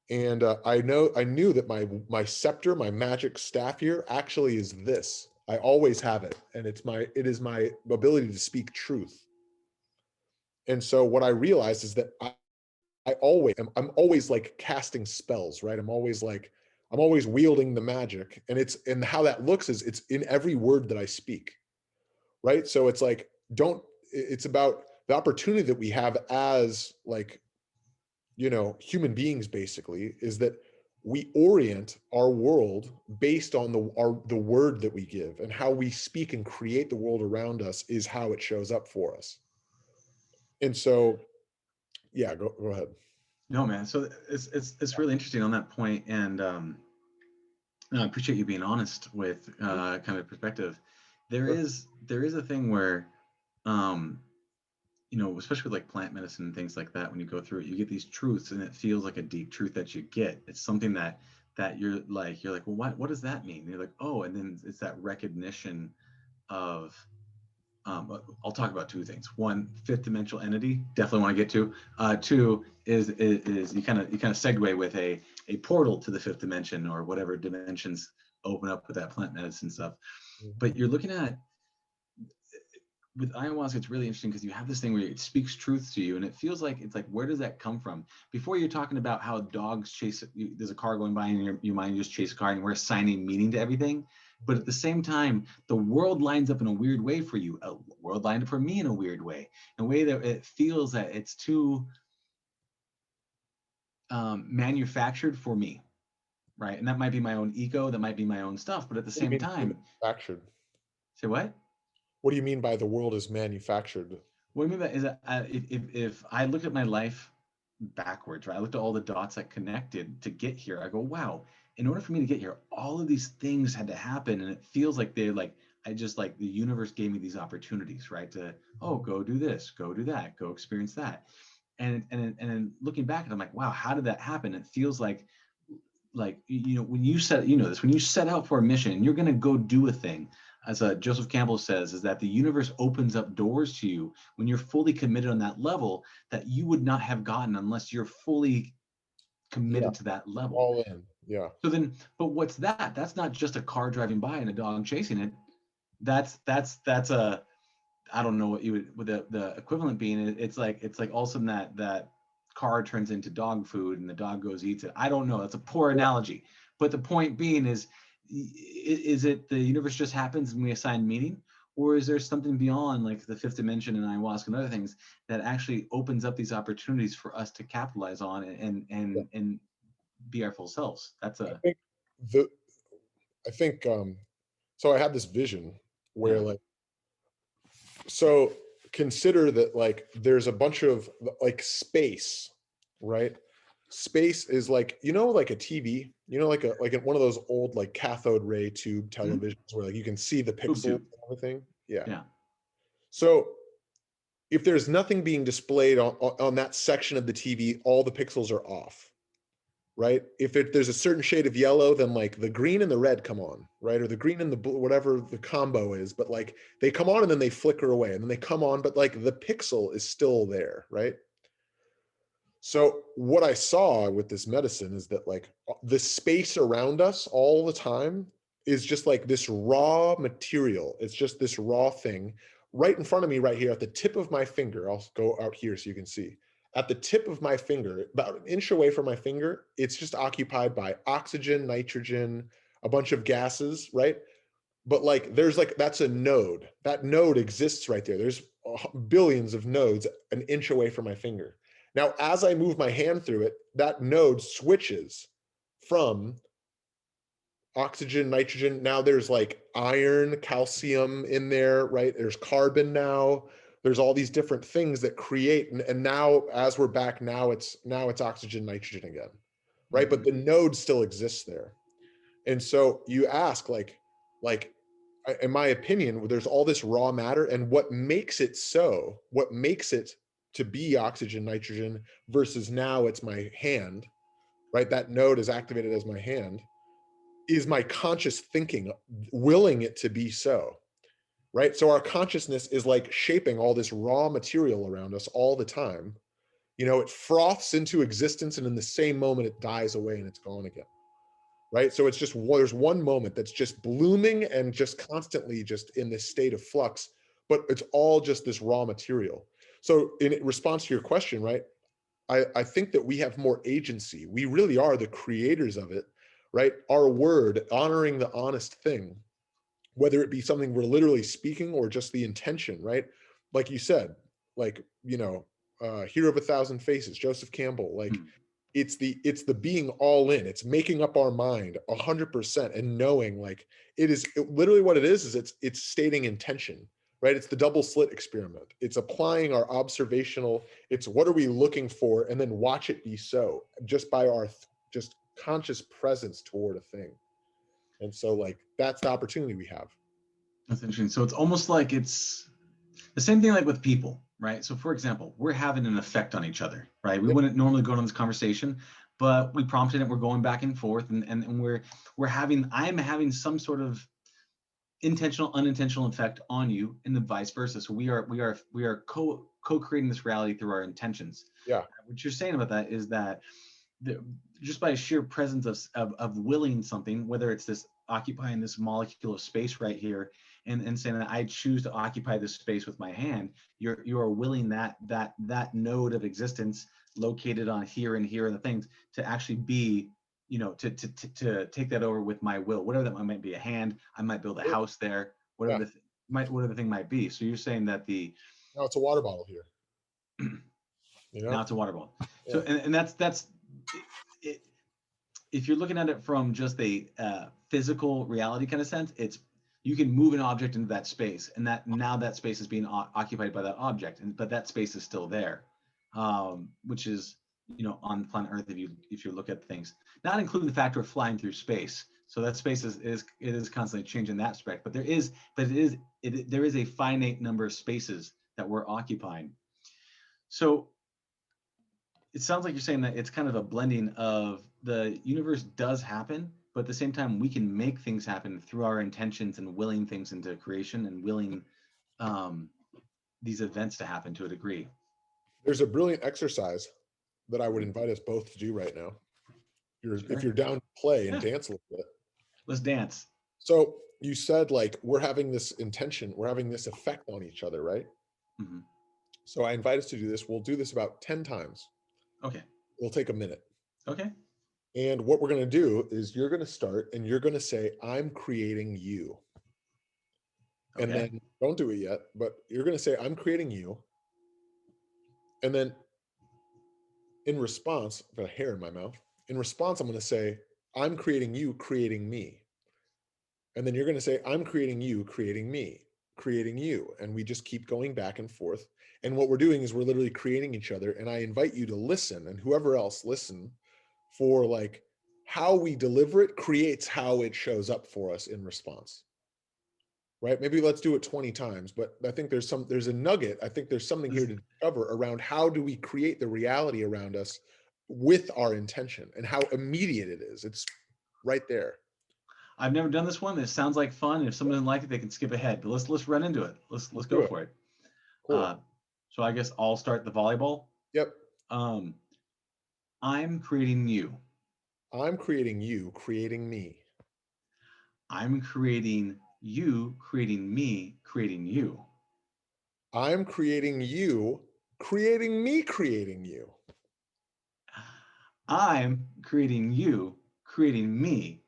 And I knew that my scepter, my magic staff here, actually is this. I always have it, and it is my ability to speak truth. And so what I realized is that I'm always like casting spells, right? I'm always wielding the magic, and how that looks is it's in every word that I speak, right? So it's like, it's about the opportunity that we have as like, human beings, basically, is that we orient our world based on the word that we give, and how we speak and create the world around us is how it shows up for us. And so, yeah, go ahead. No, man. So it's really interesting on that point, and no, I appreciate you being honest with kind of perspective. Sure. There is a thing where, um, especially with like plant medicine and things like that, when you go through it, you get these truths, and it feels like a deep truth that you get. It's something that you're like, well, what does that mean? And you're like, oh, and then it's that recognition of. I'll talk about two things. One, fifth dimensional entity, definitely want to get to. Two is you kind of segue with a portal to the fifth dimension, or whatever dimensions open up with that plant medicine stuff. Mhm. But you're looking at, with ayahuasca, it's really interesting because you have this thing where it speaks truth to you, and it feels like, it's like, where does that come from? Before, you're talking about how dogs chase there's a car going by, and your mind, you just chase a car, and we're assigning meaning to everything. But at the same time, the world lines up in a weird way for you. A world lined up for me in a weird way, in a way that it feels that it's too manufactured for me, right? And that might be my own ego, that might be my own stuff, but at the What do you same mean time, manufactured? say what? What do you mean by the world is manufactured? What I mean by is that, if I look at my life backwards, right? I looked at all the dots that connected to get here. I go, wow, in order for me to get here, all of these things had to happen. And it feels like I just, like, the universe gave me these opportunities, right? To, oh, go do this, go do that, go experience that. And then looking back, and I'm like, wow, how did that happen? It feels like, when you set, this, when you set out for a mission and you're going to go do a thing, as Joseph Campbell says, is that the universe opens up doors to you when you're fully committed on that level that you would not have gotten unless you're fully Yeah, committed to that level. all in. Yeah. So then, but what's that? That's not just a car driving by and a dog chasing it. That's a, I don't know what you would, with the equivalent being. It's like all of a sudden that car turns into dog food and the dog goes eats it. I don't know. That's a poor Yeah. analogy, but the point being is it the universe just happens and we assign meaning, or is there something beyond, like the fifth dimension and ayahuasca and other things, that actually opens up these opportunities for us to capitalize on Yeah. and be our full selves? That's I a, think the I think so I had this vision where, yeah. like, so consider that, like, there's a bunch of like space, right? space is like, like a TV, one of those old like cathode ray tube Mhm. televisions where like you can see the Boob pixels tube. and everything. Yeah. Yeah. So if there's nothing being displayed on that section of the TV, all the pixels are off, right? If there's a certain shade of yellow, then like the green and the red come on, right? Or the green and the blue, whatever the combo is, but like they come on and then they flicker away and then they come on, but like the pixel is still there, right? So what I saw with this medicine is that like the space around us all the time is just like this raw material. It's just this raw thing right in front of me right here at the tip of my finger. I'll go out here so you can see. At the tip of my finger, about an inch away from my finger, it's just occupied by oxygen, nitrogen, a bunch of gases, right? But like there's like that's a node. That node exists right there. There's billions of nodes an inch away from my finger. Now, as I move my hand through it, that node switches from oxygen, nitrogen. Now there's like iron, calcium in there, right? There's carbon now. There's all these different things that create, and now as we're back, now it's oxygen, nitrogen again, right? But Mhm. the node still exists there. And so you ask, like, in my opinion, there's all this raw matter, and what makes it to be oxygen, nitrogen versus now it's my hand, right? That node is activated as my hand, is my conscious thinking, willing it to be so, right? So our consciousness is like shaping all this raw material around us all the time. It froths into existence, and in the same moment, it dies away and it's gone again, right? So it's just there's one moment that's just blooming and just constantly just in this state of flux, but it's all just this raw material. So in response to your question, right, I think that we have more agency. We really are the creators of it, right? Our word, honoring the honest thing, whether it be something we're literally speaking or just the intention, right? Like you said, like, Hero of a Thousand Faces, Joseph Campbell, like Mhm. it's the being all in. It's making up our mind 100% and knowing like literally what it is it's stating intention, right? It's the double slit experiment. It's applying our observational, it's what are we looking for, and then watch it be so just by our just conscious presence toward a thing. And so like that's the opportunity we have. That's interesting. So it's almost like it's the same thing like with people, right? So for example, we're having an effect on each other, right? We Yep. wouldn't normally go on this conversation, but we prompted it, we're going back and forth, and I'm having some sort of intentional, unintentional effect on you, and the vice versa. So we are co-creating this reality through our intentions. Yeah. What you're saying about that is that the, just by sheer presence of willing something, whether it's this occupying this molecule of space right here, and saying that I choose to occupy this space with my hand, you're willing that node of existence located on here and here and the things to actually be, to take that over with my will, whatever that might be. A hand, I might build a house there, Yeah. whatever the thing might be. So you're saying that Now it's a water bottle here. now it's a water ball. So Yeah. and that's it, if you're looking at it from just a physical reality kind of sense, it's you can move an object into that space, and that now that space is being occupied by that object, but that space is still there, which is on planet Earth if you look at things, not including the factor of flying through space. So that space is constantly changing that aspect, but there is a finite number of spaces that we're occupying. So it sounds like you're saying that it's kind of a blending of the universe does happen, but at the same time, we can make things happen through our intentions and willing things into creation and willing um, these events to happen to a degree. There's a brilliant exercise that I would invite us both to do right now. If Sure. you're down to play and Yeah. dance a little bit. Let's dance. So you said like we're having this intention, we're having this effect on each other, right? Hmm. So I invite us to do this. We'll do this about 10 times. Okay. It'll take a minute. Okay. And what we're going to do is you're going to start and you're going to say, I'm creating you. And Okay. then don't do it yet, but you're going to say, I'm creating you. And then in response, I've got a hair in my mouth. In response, I'm going to say, I'm creating you, creating me. And then you're going to say, I'm creating you, creating me. creating you. And we just keep going back and forth. And what we're doing is we're literally creating each other. And I invite you to listen, and whoever else listen, for like how we deliver it creates how it shows up for us in response. Right? Maybe let's do it 20 times, but I think there's a nugget. I think there's something here to discover around how do we create the reality around us with our intention, and how immediate it is. It's right there. I've never done this one. It sounds like fun. If someone doesn't like it, they can skip ahead. But let's run into it. Let's go for it. Cool. So I guess I'll start the volleyball. Yep. I'm creating you. I'm creating you, creating me. I'm creating you, creating me, creating you. I'm creating you, creating me, creating you. I'm creating you, creating me,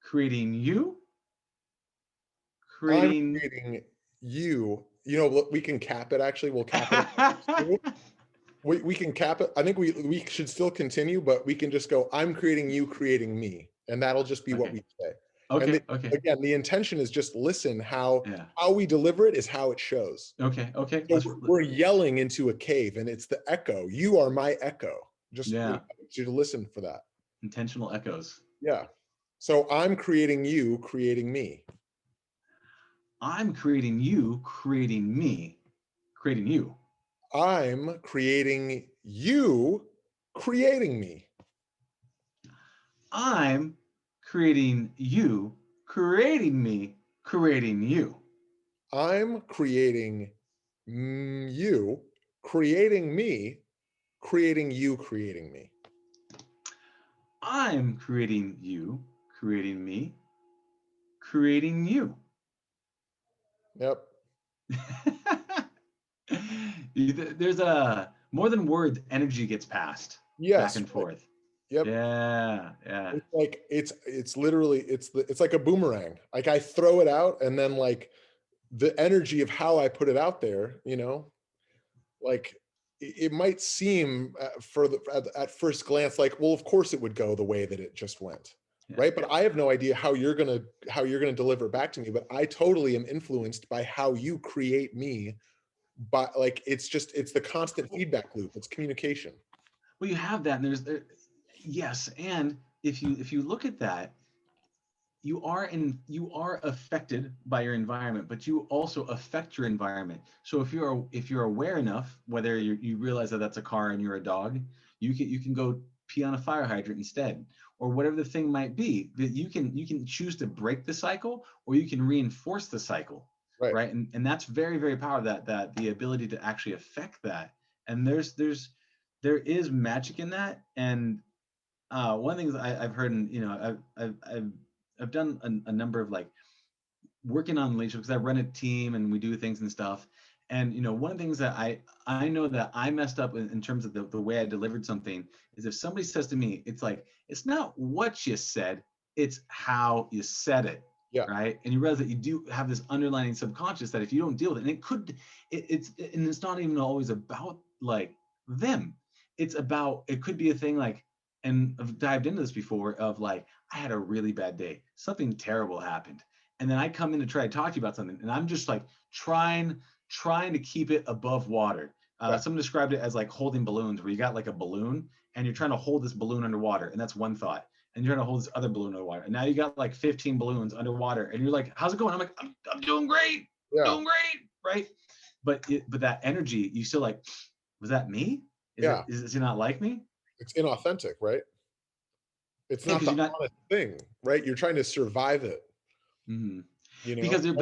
creating you, I'm creating creating you. You know, we can cap it. Actually, we'll cap it. We can cap it. I think we should still continue, but we can just go, I'm creating you, creating me. And that'll just be what we say. Okay. Again, the intention is just listen how we deliver it is how it shows. Okay. So we're yelling into a cave, and it's the echo. You are my echo. Just I want you to listen for that. Intentional echoes. Yeah. So I'm creating you, creating me. I'm creating you, creating me, creating you. I'm creating you, creating me. I'm creating you, creating me, creating you. I'm creating you, creating me, creating you, creating me. I'm creating you, creating me, creating you. Yep. There's a more than words, energy gets passed back and forth. Yep. Yeah. It's like it's literally it's like a boomerang. Like I throw it out, and then like the energy of how I put it out there, you know, like it might seem at first glance like, well, of course it would go the way that it just went. Right. But I have no idea how you're gonna deliver it back to me. But I totally am influenced by how you create me. But like it's the constant feedback loop. It's communication. Well, you have that, and yes, and if you look at that, you are affected by your environment, but you also affect your environment. So if you're aware enough, whether you realize that that's a car and you're a dog, you can go pee on a fire hydrant instead, or whatever the thing might be. That you can choose to break the cycle, or you can reinforce the cycle, right? And that's very, very powerful. That the ability to actually affect that. And there is magic in that. And one of the things I've heard, and I've done a number of like working on relationships, because I run a team and we do things and stuff. And one of the things that I know that I messed up in terms of the way I delivered something is, if somebody says to me, it's like, it's not what you said, it's how you said it. Yeah. Right. And you realize that you do have this underlying subconscious that if you don't deal with it, and it's not even always about like them. It's about, it could be a thing like, and I've dived into this before, of like, I had a really bad day, something terrible happened, and then I come in to try to talk to you about something, and I'm just like trying to keep it above water. Someone described it as like holding balloons, where you got like a balloon and you're trying to hold this balloon underwater, and that's one thought, and you're trying to hold this other balloon underwater, and now you got like 15 balloons underwater, and you're like, how's it going? I'm like, I'm doing great. Doing great, right? But that energy, you still like, was that me? Is he not like me? It's inauthentic, right? It's not the honest thing, right? You're trying to survive it. Mm-hmm. You know, because you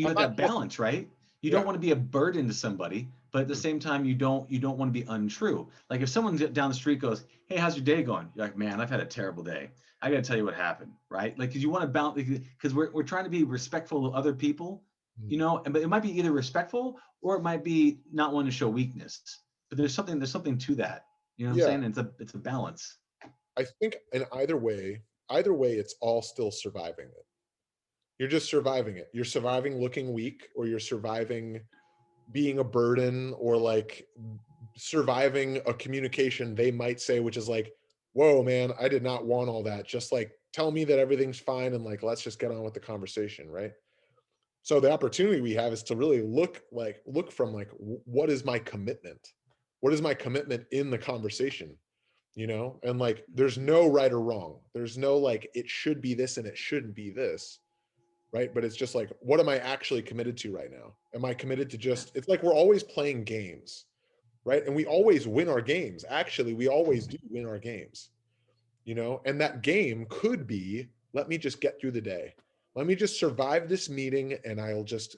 have that balance, right? You don't want to be a burden to somebody, but at the same time, you don't want to be untrue. Like if someone down the street goes, "Hey, how's your day going?" You're like, "Man, I've had a terrible day. I got to tell you what happened," right? Like, because you want to balance, because we're trying to be respectful of other people, but it might be either respectful or it might be not wanting to show weakness. But there's something to that. You know what I'm saying? It's a balance. I think in either way, it's all still surviving it. You're just surviving it. You're surviving looking weak, or you're surviving being a burden, or like surviving a communication they might say, which is like, whoa, man, I did not want all that. Just like, tell me that everything's fine, and like, let's just get on with the conversation, right? So the opportunity we have is to really look from like, what is my commitment? What is my commitment in the conversation? And like, there's no right or wrong. There's no like, it should be this and it shouldn't be this. Right. But it's just like, what am I actually committed to right now? Am I committed to Yeah. it's like we're always playing games, right? And we always win our games. Actually, we always do win our games, and that game could be, let me just get through the day. Let me just survive this meeting and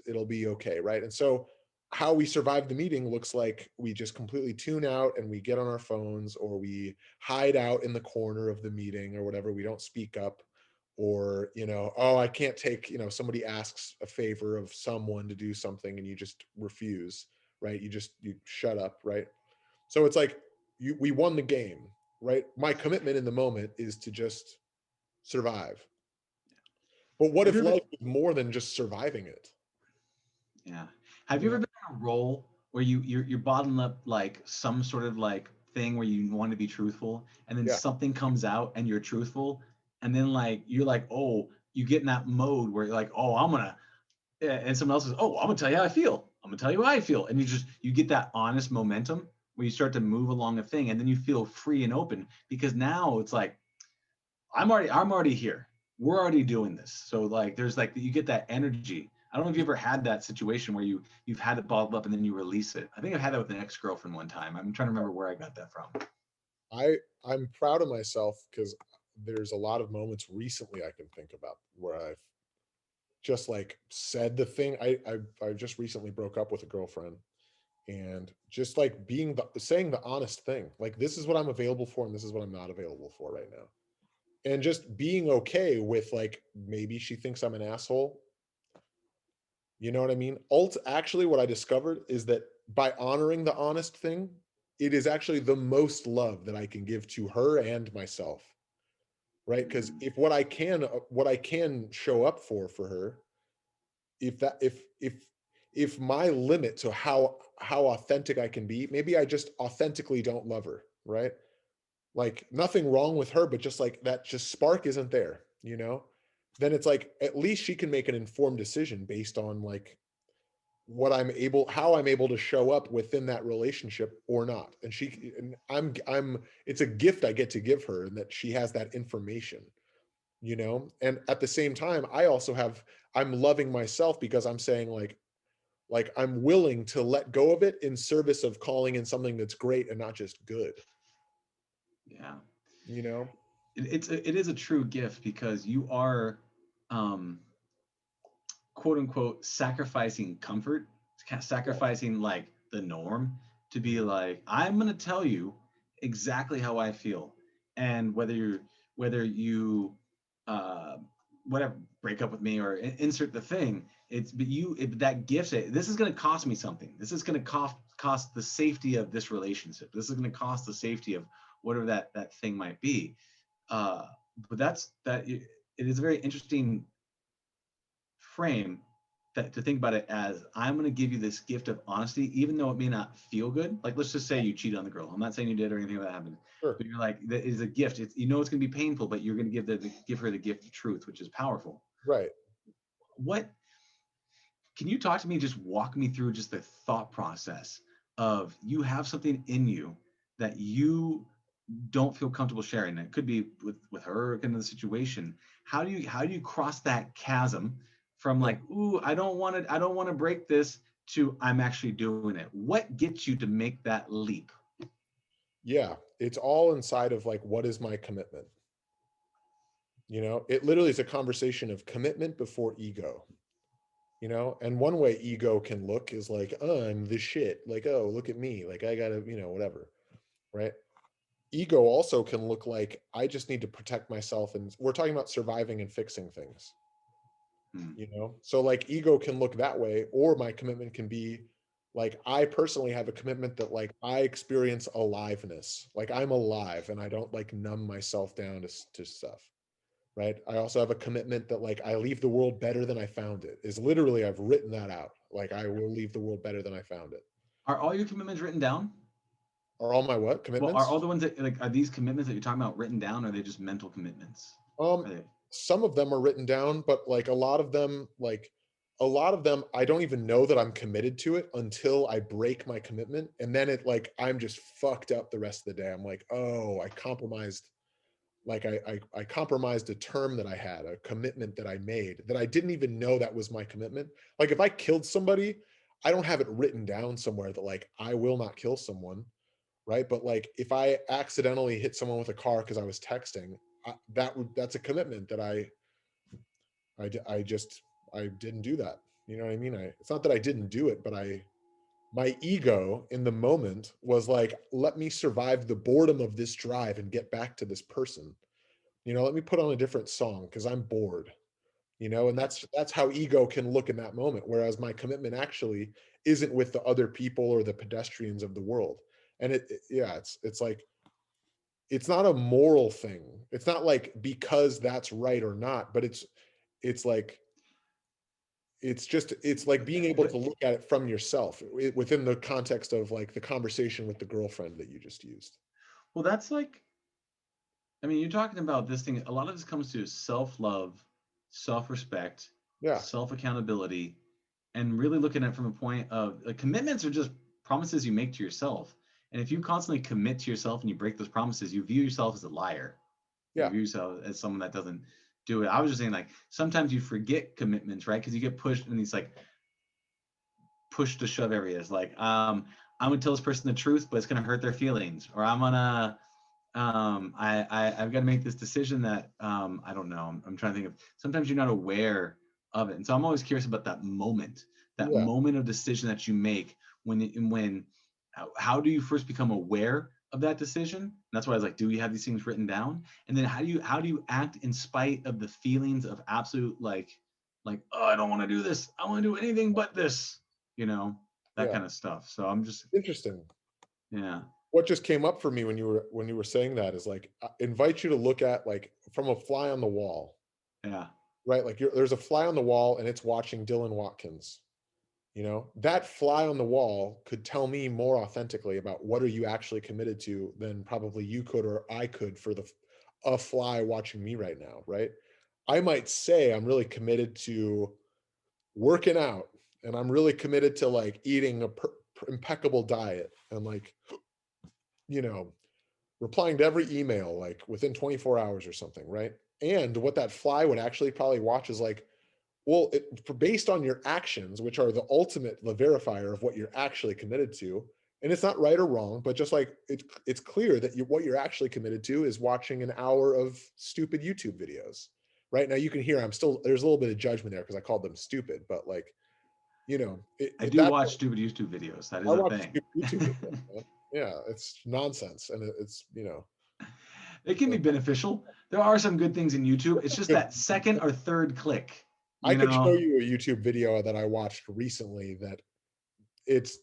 it'll be okay. Right. And so how we survive the meeting looks like we just completely tune out and we get on our phones, or we hide out in the corner of the meeting or whatever. We don't speak up, or, oh, I can't take, somebody asks a favor of someone to do something and you just refuse, right? You shut up, right? So it's like we won the game, right? My commitment in the moment is to just survive. But what Have if you ever, life is more than just surviving it? yeah. Have you You ever know? been in a role where you're bottling up like some sort of like thing where you want to be truthful, and then Yeah. something comes out and you're truthful, and then like you're like, oh, you get in that mode where you're like, oh, I'm gonna, and someone else says, oh, I'm gonna tell you how I feel. I'm gonna tell you how I feel, and you get that honest momentum where you start to move along a thing, and then you feel free and open because now it's like I'm already here. We're already doing this. So like there's like you get that energy. I don't know if you ever had that situation where you've had it bottled up and then you release it. I think I've had that with an ex-girlfriend one time. I'm trying to remember where I got that from. I'm proud of myself because there's a lot of moments recently I can think about where I've just like said the thing. I just recently broke up with a girlfriend, and just like saying the honest thing, like, this is what I'm available for and this is what I'm not available for right now. And just being okay with, like, maybe she thinks I'm an asshole. You know what I mean? Actually, what I discovered is that by honoring the honest thing, it is actually the most love that I can give to her and myself. Right? Because if what I can show up for her, if that if my limit to how authentic I can be, maybe I just authentically don't love her, right? Like, nothing wrong with her, but just like that just spark isn't there. Then it's like, at least she can make an informed decision based on like how I'm able to show up within that relationship or not. And it's a gift I get to give her, and that she has that information. And at the same time, I'm loving myself because I'm saying, like, I'm willing to let go of it in service of calling in something that's great and not just good. Yeah. you know It is a true gift because you are um quote unquote sacrificing comfort, sacrificing like the norm to be like, I'm gonna tell you exactly how I feel, and whether you uh, whatever, break up with me or insert the thing. It's but you that gift. This is gonna cost me something. This is gonna cost the safety of this relationship. This is gonna cost the safety of whatever that thing might be. Uh, but it is a very interesting frame that to think about it as, I'm going to give you this gift of honesty, even though it may not feel good. Like, let's just say you cheated on the girl. I'm not saying you did or anything like that happened, Sure. but you're like, that is a gift. It's, it's going to be painful, but you're going to give her the gift of truth, which is powerful. Right. What can you talk to me? Just walk me through just the thought process of, you have something in you that you don't feel comfortable sharing. It could be with her or kind of the situation. How do you cross that chasm from Yeah. like, ooh, I don't want to break this, to I'm actually doing it? What gets you to make that leap? Yeah, it's all inside of like, what is my commitment? It literally is a conversation of commitment before ego. And one way ego can look is like, oh, I'm the shit, like, oh, look at me, like, I gotta, whatever, right? Ego also can look like, I just need to protect myself, and we're talking about surviving and fixing things. Hmm. So like, ego can look that way, or my commitment can be like, I personally have a commitment that, like, I experience aliveness, like, I'm alive and I don't like numb myself down to stuff, right? I also have a commitment that, like, I leave the world better than I found it. Is literally, I've written that out, like, I will leave the world better than I found it. Are all your commitments written down? Are all my what Well, are commitments? all the ones that, like, are these commitments that you're talking about written down, or are they just mental commitments? um Are they? some of them are written down, but like, a lot of them, like, a lot of them, I don't even know that I'm committed to it until I break my commitment. And then it like, I'm just fucked up the rest of the day. I'm like, oh, I compromised. Like I compromised a term that I had, a commitment that I made that I didn't even know that was my commitment. Like if I killed somebody, I don't have it written down somewhere that like, I will not kill someone. Right. But like if I accidentally hit someone with a car because I was texting, that's a commitment that I didn't do that. You know what I mean? It's not that I didn't do it, but my ego in the moment was like, let me survive the boredom of this drive and get back to this person. Let me put on a different song because I'm bored. And that's how ego can look in that moment. Whereas my commitment actually isn't with the other people or the pedestrians of the world. And yeah, it's like, it's not a moral thing. It's not like because that's right or not, but it's like, it's like being able But to look at it from yourself within the context of like the conversation with the girlfriend that you just used. well, that's like, I mean, you're talking about this thing. A lot of this comes to self-love, self-respect, Yeah. self-accountability, and really looking at it from a point of commitments are just promises you make to yourself. And if you constantly commit to yourself and you break those promises, you view yourself as a liar. You Yeah. view yourself as someone that doesn't do it. I was just saying, like, sometimes you forget commitments, right? Because you get pushed in these like push to shove areas. Like, I'm gonna tell this person the truth, but it's gonna hurt their feelings, or I'm gonna I've got to make this decision that I don't know. I'm trying to think of. Sometimes you're not aware of it, and so I'm always curious about that Yeah. moment of decision that you make when how do you first become aware of that decision? And that's why I was like, do you have these things written down? And then how do you act in spite of the feelings of absolute like oh I don't want to do this. I want to do anything but this. You know that Yeah. kind of stuff. So I'm just Interesting. yeah What just came up for me when you were saying that is like, I invite you to look at like from a fly on the wall, yeah right? Like there's a fly on the wall and it's watching Dylan Watkins. That fly on the wall could tell me more authentically about what are you actually committed to than probably you could or I could for a fly watching me right now, right? I might say I'm really committed to working out and I'm really committed to like eating a impeccable diet and like, you know, replying to every email like within 24 hours or something, right? And what that fly would actually probably watch is like, well, based on your actions, which are the verifier of what you're actually committed to, and it's not right or wrong, but just like it's clear that what you're actually committed to is watching an hour of stupid YouTube videos. Right now, you can hear there's a little bit of judgment there because I called them stupid, but like I do that watch stupid YouTube videos. That I is a watch thing. stupid YouTube videos. Man. Yeah, it's nonsense, and it's It can be beneficial. There are some good things in YouTube. It's just good. that second or third click, I you could show know. you a YouTube video that I watched recently that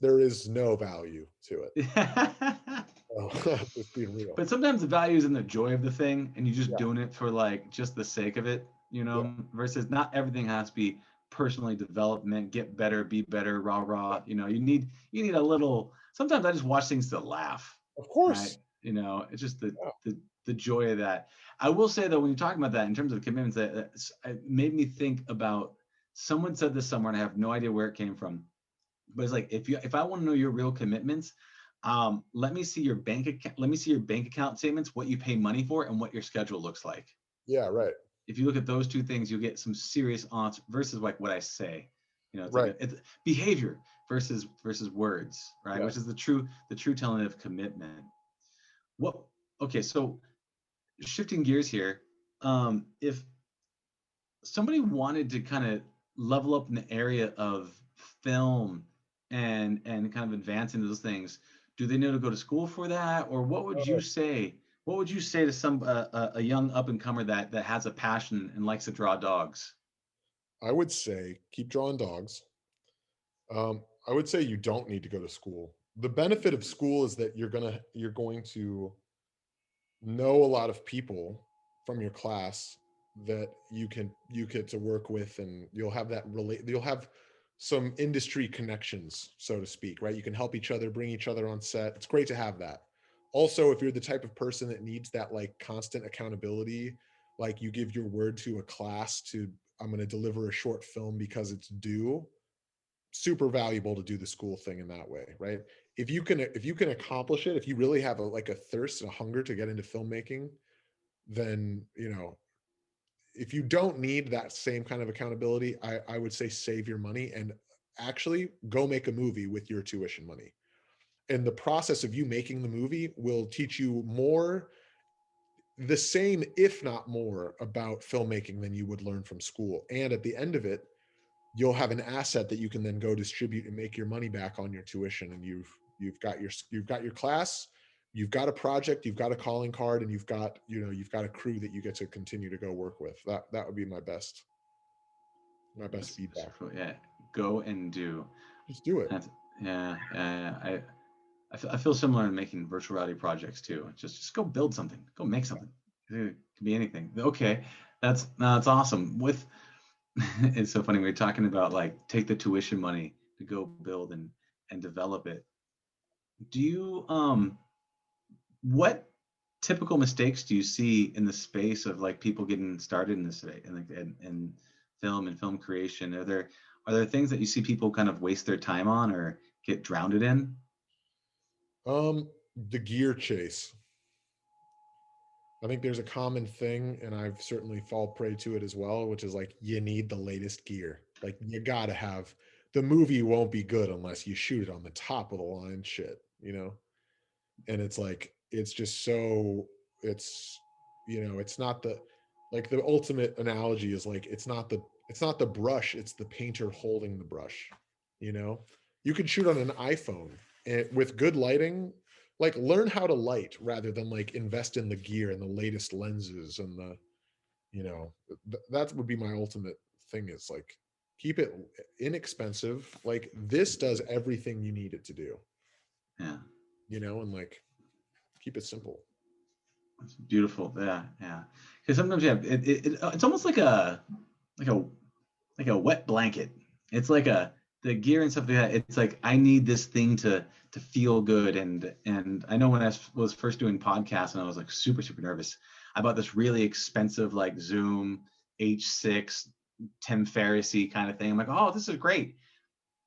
there is no value to it. Oh, just being real. But sometimes the value is in the joy of the thing and you just Yeah, doing it for like just the sake of it, yeah, versus not everything has to be personally development, get better, be better, rah rah. You need a little sometimes I just watch things to laugh, of right? course. It's just the Yeah, the the joy of that. I will say though, when you're talking about that in terms of commitments, it made me think about someone said this somewhere, and I have no idea where it came from. But it's like if I want to know your real commitments, let me see your bank account. Let me see your bank account statements, what you pay money for, and what your schedule looks like. yeah, right, If you look at those two things, you'll get some serious odds versus like what I say. It's like right. it's behavior versus words, right? Yeah. Which is the true telling of commitment. What? Okay, so shifting gears here, if somebody wanted to kind of level up in the area of film and kind of advance into those things, do they know to go to school for that, or what would you Oh, say? What would you say to some a young up and comer that has a passion and likes to draw dogs? I would say keep drawing dogs. I would say you don't need to go to school. The benefit of school is that you're going to know a lot of people from your class that you get to work with, and you'll have some industry connections, so to speak, right? You can help each other, bring each other on set. It's great to have that. Also, if you're the type of person that needs that like constant accountability, like you give your word to a class to I'm going to deliver a short film because it's due, super valuable to do the school thing in that way, right? If you can accomplish it, if you really have a thirst and a hunger to get into filmmaking, then if you don't need that same kind of accountability, I would say save your money and actually go make a movie with your tuition money. And the process of you making the movie will teach you more, the same, if not more, about filmmaking than you would learn from school. And at the end of it, you'll have an asset that you can then go distribute and make your money back on your tuition. And you've got your class, you've got a project, you've got a calling card, and you've got a crew that you get to continue to go work with. That would be my best feedback. Yeah, go and do. Just do it. That's, yeah, I feel similar in making virtual reality projects too. Just go build something, go make something. It could be anything. Okay, that's awesome. With it's so funny, we are talking about like take the tuition money to go build and develop it. Do you what typical mistakes do you see in the space of like people getting started in this in film and film creation? Are there things that you see people kind of waste their time on or get drowned in? The gear chase. I think there's a common thing, and I've certainly fall prey to it as well, which is like you need the latest gear. Like you gotta have, the movie won't be good unless you shoot it on the top of the line shit, And it's like it's just so it's it's not the, like, the ultimate analogy is like it's not the brush, it's the painter holding the brush. You know, you can shoot on an iPhone and with good lighting, like learn how to light rather than like invest in the gear and the latest lenses and that would be my ultimate thing, is like keep it inexpensive. Like this does everything you need it to do, Yeah, and like keep it simple. it's beautiful. Yeah, yeah. Because sometimes, yeah, it's almost like a like a wet blanket. It's like the gear and stuff like that. It's like I need this thing to feel good. And I know when I was first doing podcasts and I was like super nervous, I bought this really expensive like Zoom H6 Tim Ferriss kind of thing. I'm like, oh, this is great.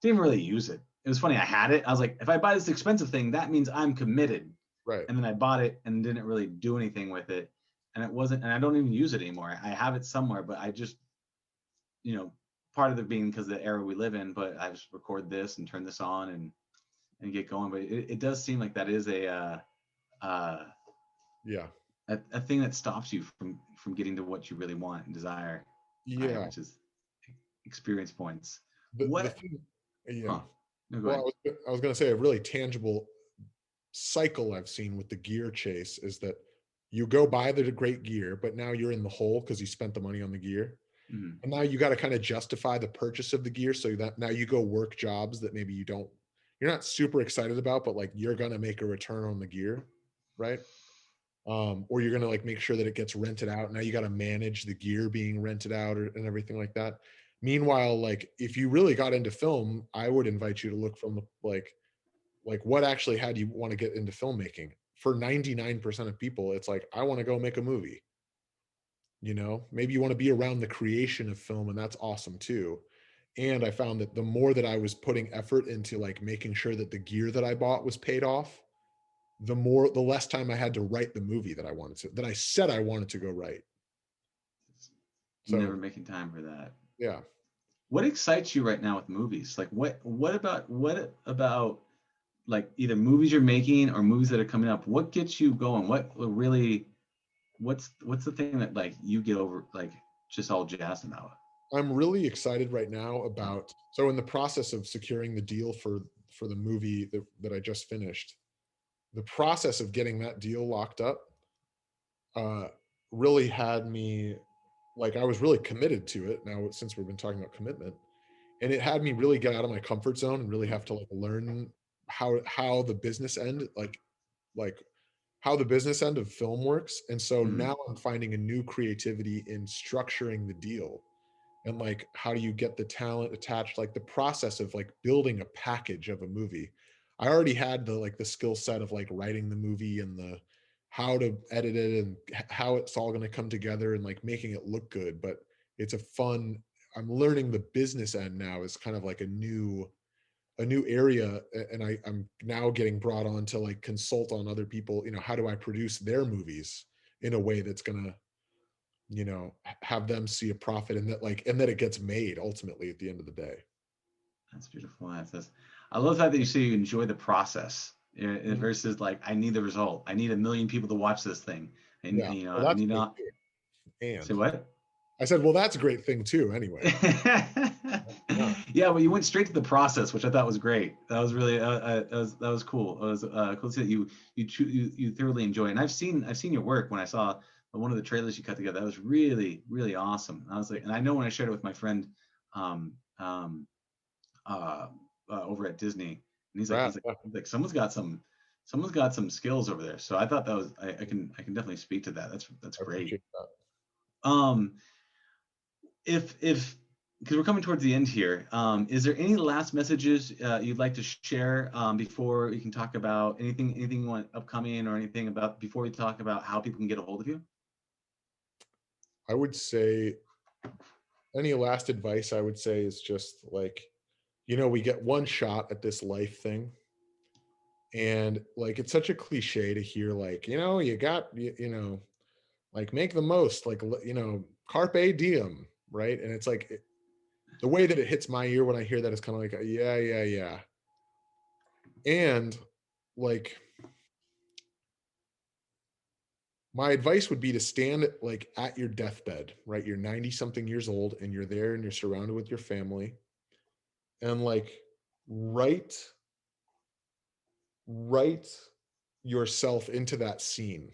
Didn't really use it. It was funny. I had it. I was like, if I buy this expensive thing, that means I'm committed. Right. And then I bought it and didn't really do anything with it. And it wasn't, and I don't even use it anymore. I have it somewhere, but I just, part of it being because of the era we live in, but I just record this and turn this on and get going. But it does seem like that is Yeah. a thing that stops you from getting to what you really want and desire, Yeah. which is experience points. The thing, yeah. Huh. No, go Well, ahead. I was going to say a really tangible cycle I've seen with the gear chase is that you go buy the great gear, but now you're in the hole because you spent the money on the gear. Mhm. And now you got to kind of justify the purchase of the gear, so that now you go work jobs that maybe you're not super excited about, but like you're going to make a return on the gear, right? Or you're going to like make sure that it gets rented out. Now you got to manage the gear being rented out and everything like that. Meanwhile, like if you really got into film, I would invite you to look from the like what actually had you want to get into filmmaking. For 99% of people, it's like, I want to go make a movie. Maybe you want to be around the creation of film, and that's awesome too. And I found that the more that I was putting effort into like making sure that the gear that I bought was paid off, the less time I had to write the movie that I said I wanted to go write. Never So making time for that. yeah. What excites you right now with movies? Like what about like either movies you're making or movies that are coming up? What gets you going? What's the thing that like you get over like just all jazzed about? I'm really excited right now about, so in the process of securing the deal for the movie that I just finished, the process of getting that deal locked up uh really had me, like, I was really committed to it now since we've been talking about commitment, and it had me really get out of my comfort zone and really have to like learn how the business end, like how the business end of film works. And so Mm. now I'm finding a new creativity in structuring the deal, and like how do you get the talent attached, like the process of like building a package of a movie. I already had the skill set of like writing the movie and the how to edit it and how it's all going to come together and like making it look good, but it's a fun, I'm learning the business end now is kind of like a new area. And I'm now getting brought on to like consult on other people, how do I produce their movies in a way that's gonna, have them see a profit, and that it gets made ultimately at the end of the day. That's beautiful. I love the fact that you say you enjoy the process versus like, I need the result. I need 1 million people to watch this thing. And, Yeah. Well, I that's need great not too. say And what? I said, well, that's a great thing too, anyway. Yeah. Yeah, well, you went straight to the process, which I thought was great. That was really that was cool. It was cool to see that you thoroughly enjoy it. And I've seen your work when I saw one of the trailers you cut together. That was really really awesome. I was like, and I know when I shared it with my friend um, um, over at Disney, and Right. he's like someone's got some skills over there. So I thought that was I can definitely speak to that. That's I great. appreciate that. If because we're coming towards the end here, is there any last messages you'd like to share before we can talk about anything you want upcoming, or anything about before we talk about how people can get a hold of you? I would say any last advice I would say is just like, we get one shot at this life thing. And like, it's such a cliche to hear, like, you got, like, make the most, like, carpe diem. Right. And it's like, the way that it hits my ear when I hear that is kind of like, yeah. And like, my advice would be to stand like at your deathbed, right? You're 90 something years old and you're there and you're surrounded with your family, and like, write write yourself into that scene,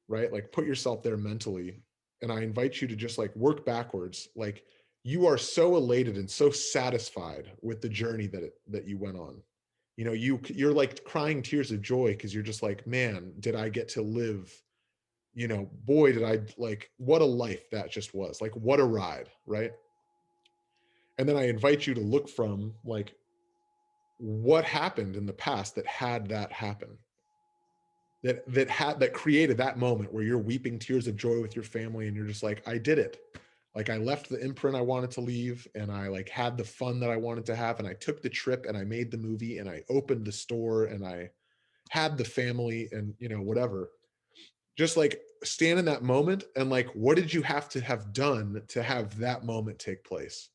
right? Like, put yourself there mentally. And I invite you to just like work backwards. Like, you are so elated and so satisfied with the journey that you went on. You're like crying tears of joy because you're just like, man, did I get to live, boy, did I, like, what a life that just was, like, what a ride, right? And then I invite you to look from like, what happened in the past that had that happen, that created that moment where you're weeping tears of joy with your family and you're just like, I did it. Like, I left the imprint I wanted to leave, and I like had the fun that I wanted to have, and I took the trip, and I made the movie, and I opened the store, and I had the family, and whatever. Just like, stand in that moment and like, what did you have to have done to have that moment take place?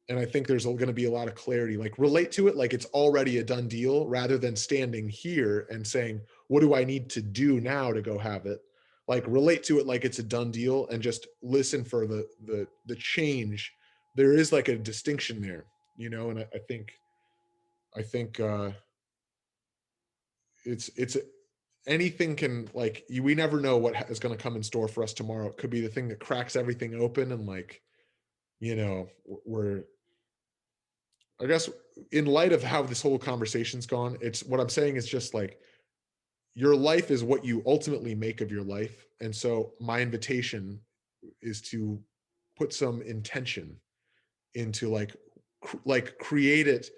And I think there's going to be a lot of clarity. Like, relate to it like it's already a done deal, rather than standing here and saying, what do I need to do now to go have it? Like, relate to it like it's a done deal, and just listen for the change. There is like a distinction there, and I think it's anything can, like, we never know what is going to come in store for us tomorrow. It could be the thing that cracks everything open, and like, we're, I guess, in light of how this whole conversation's gone, it's, what I'm saying is just like, your life is what you ultimately make of your life. And so my invitation is to put some intention into like create it,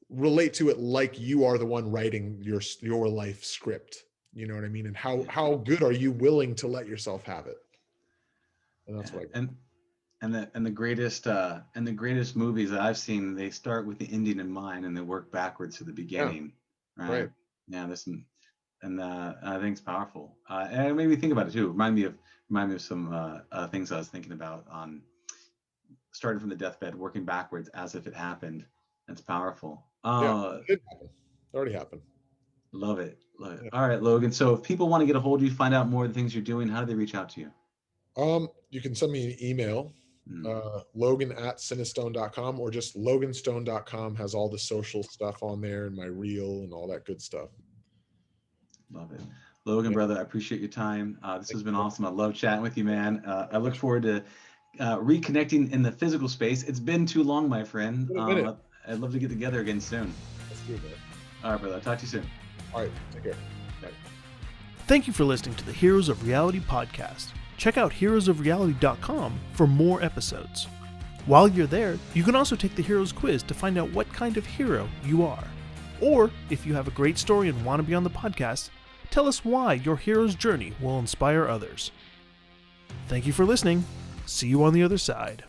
relate to it like you are the one writing your life script. You know what I mean? And how good are you willing to let yourself have it? And that's Yeah. what I And the greatest movies that I've seen, they start with the ending in mind and they work backwards to the beginning. Yeah, Right. right. Yeah. And I think it's powerful. And it made me think about it too. Remind me of some things I was thinking about on starting from the deathbed, working backwards as if it happened. That's powerful. Yeah, it did happen. It already happened. Love it. Love it. Yeah. All right, Logan. So if people want to get a hold of you, find out more of the things you're doing, how do they reach out to you? You can send me an email, Logan@cinestone.com, or just loganstone.com has all the social stuff on there, and my reel and all that good stuff. Love it. Logan, Yeah. brother, I appreciate your time. This has been awesome. I love chatting with you, man. I look Much. forward to reconnecting in the physical space. It's been too long, my friend. In a minute. I'd love to get together again soon. Let's do it, man. All right, brother. I'll talk to you soon. All right, take care. Bye. Thank you for listening to the Heroes of Reality podcast. Check out heroesofreality.com for more episodes. While you're there, you can also take the Heroes quiz to find out what kind of hero you are. Or, if you have a great story and want to be on the podcast, tell us why your hero's journey will inspire others. Thank you for listening. See you on the other side.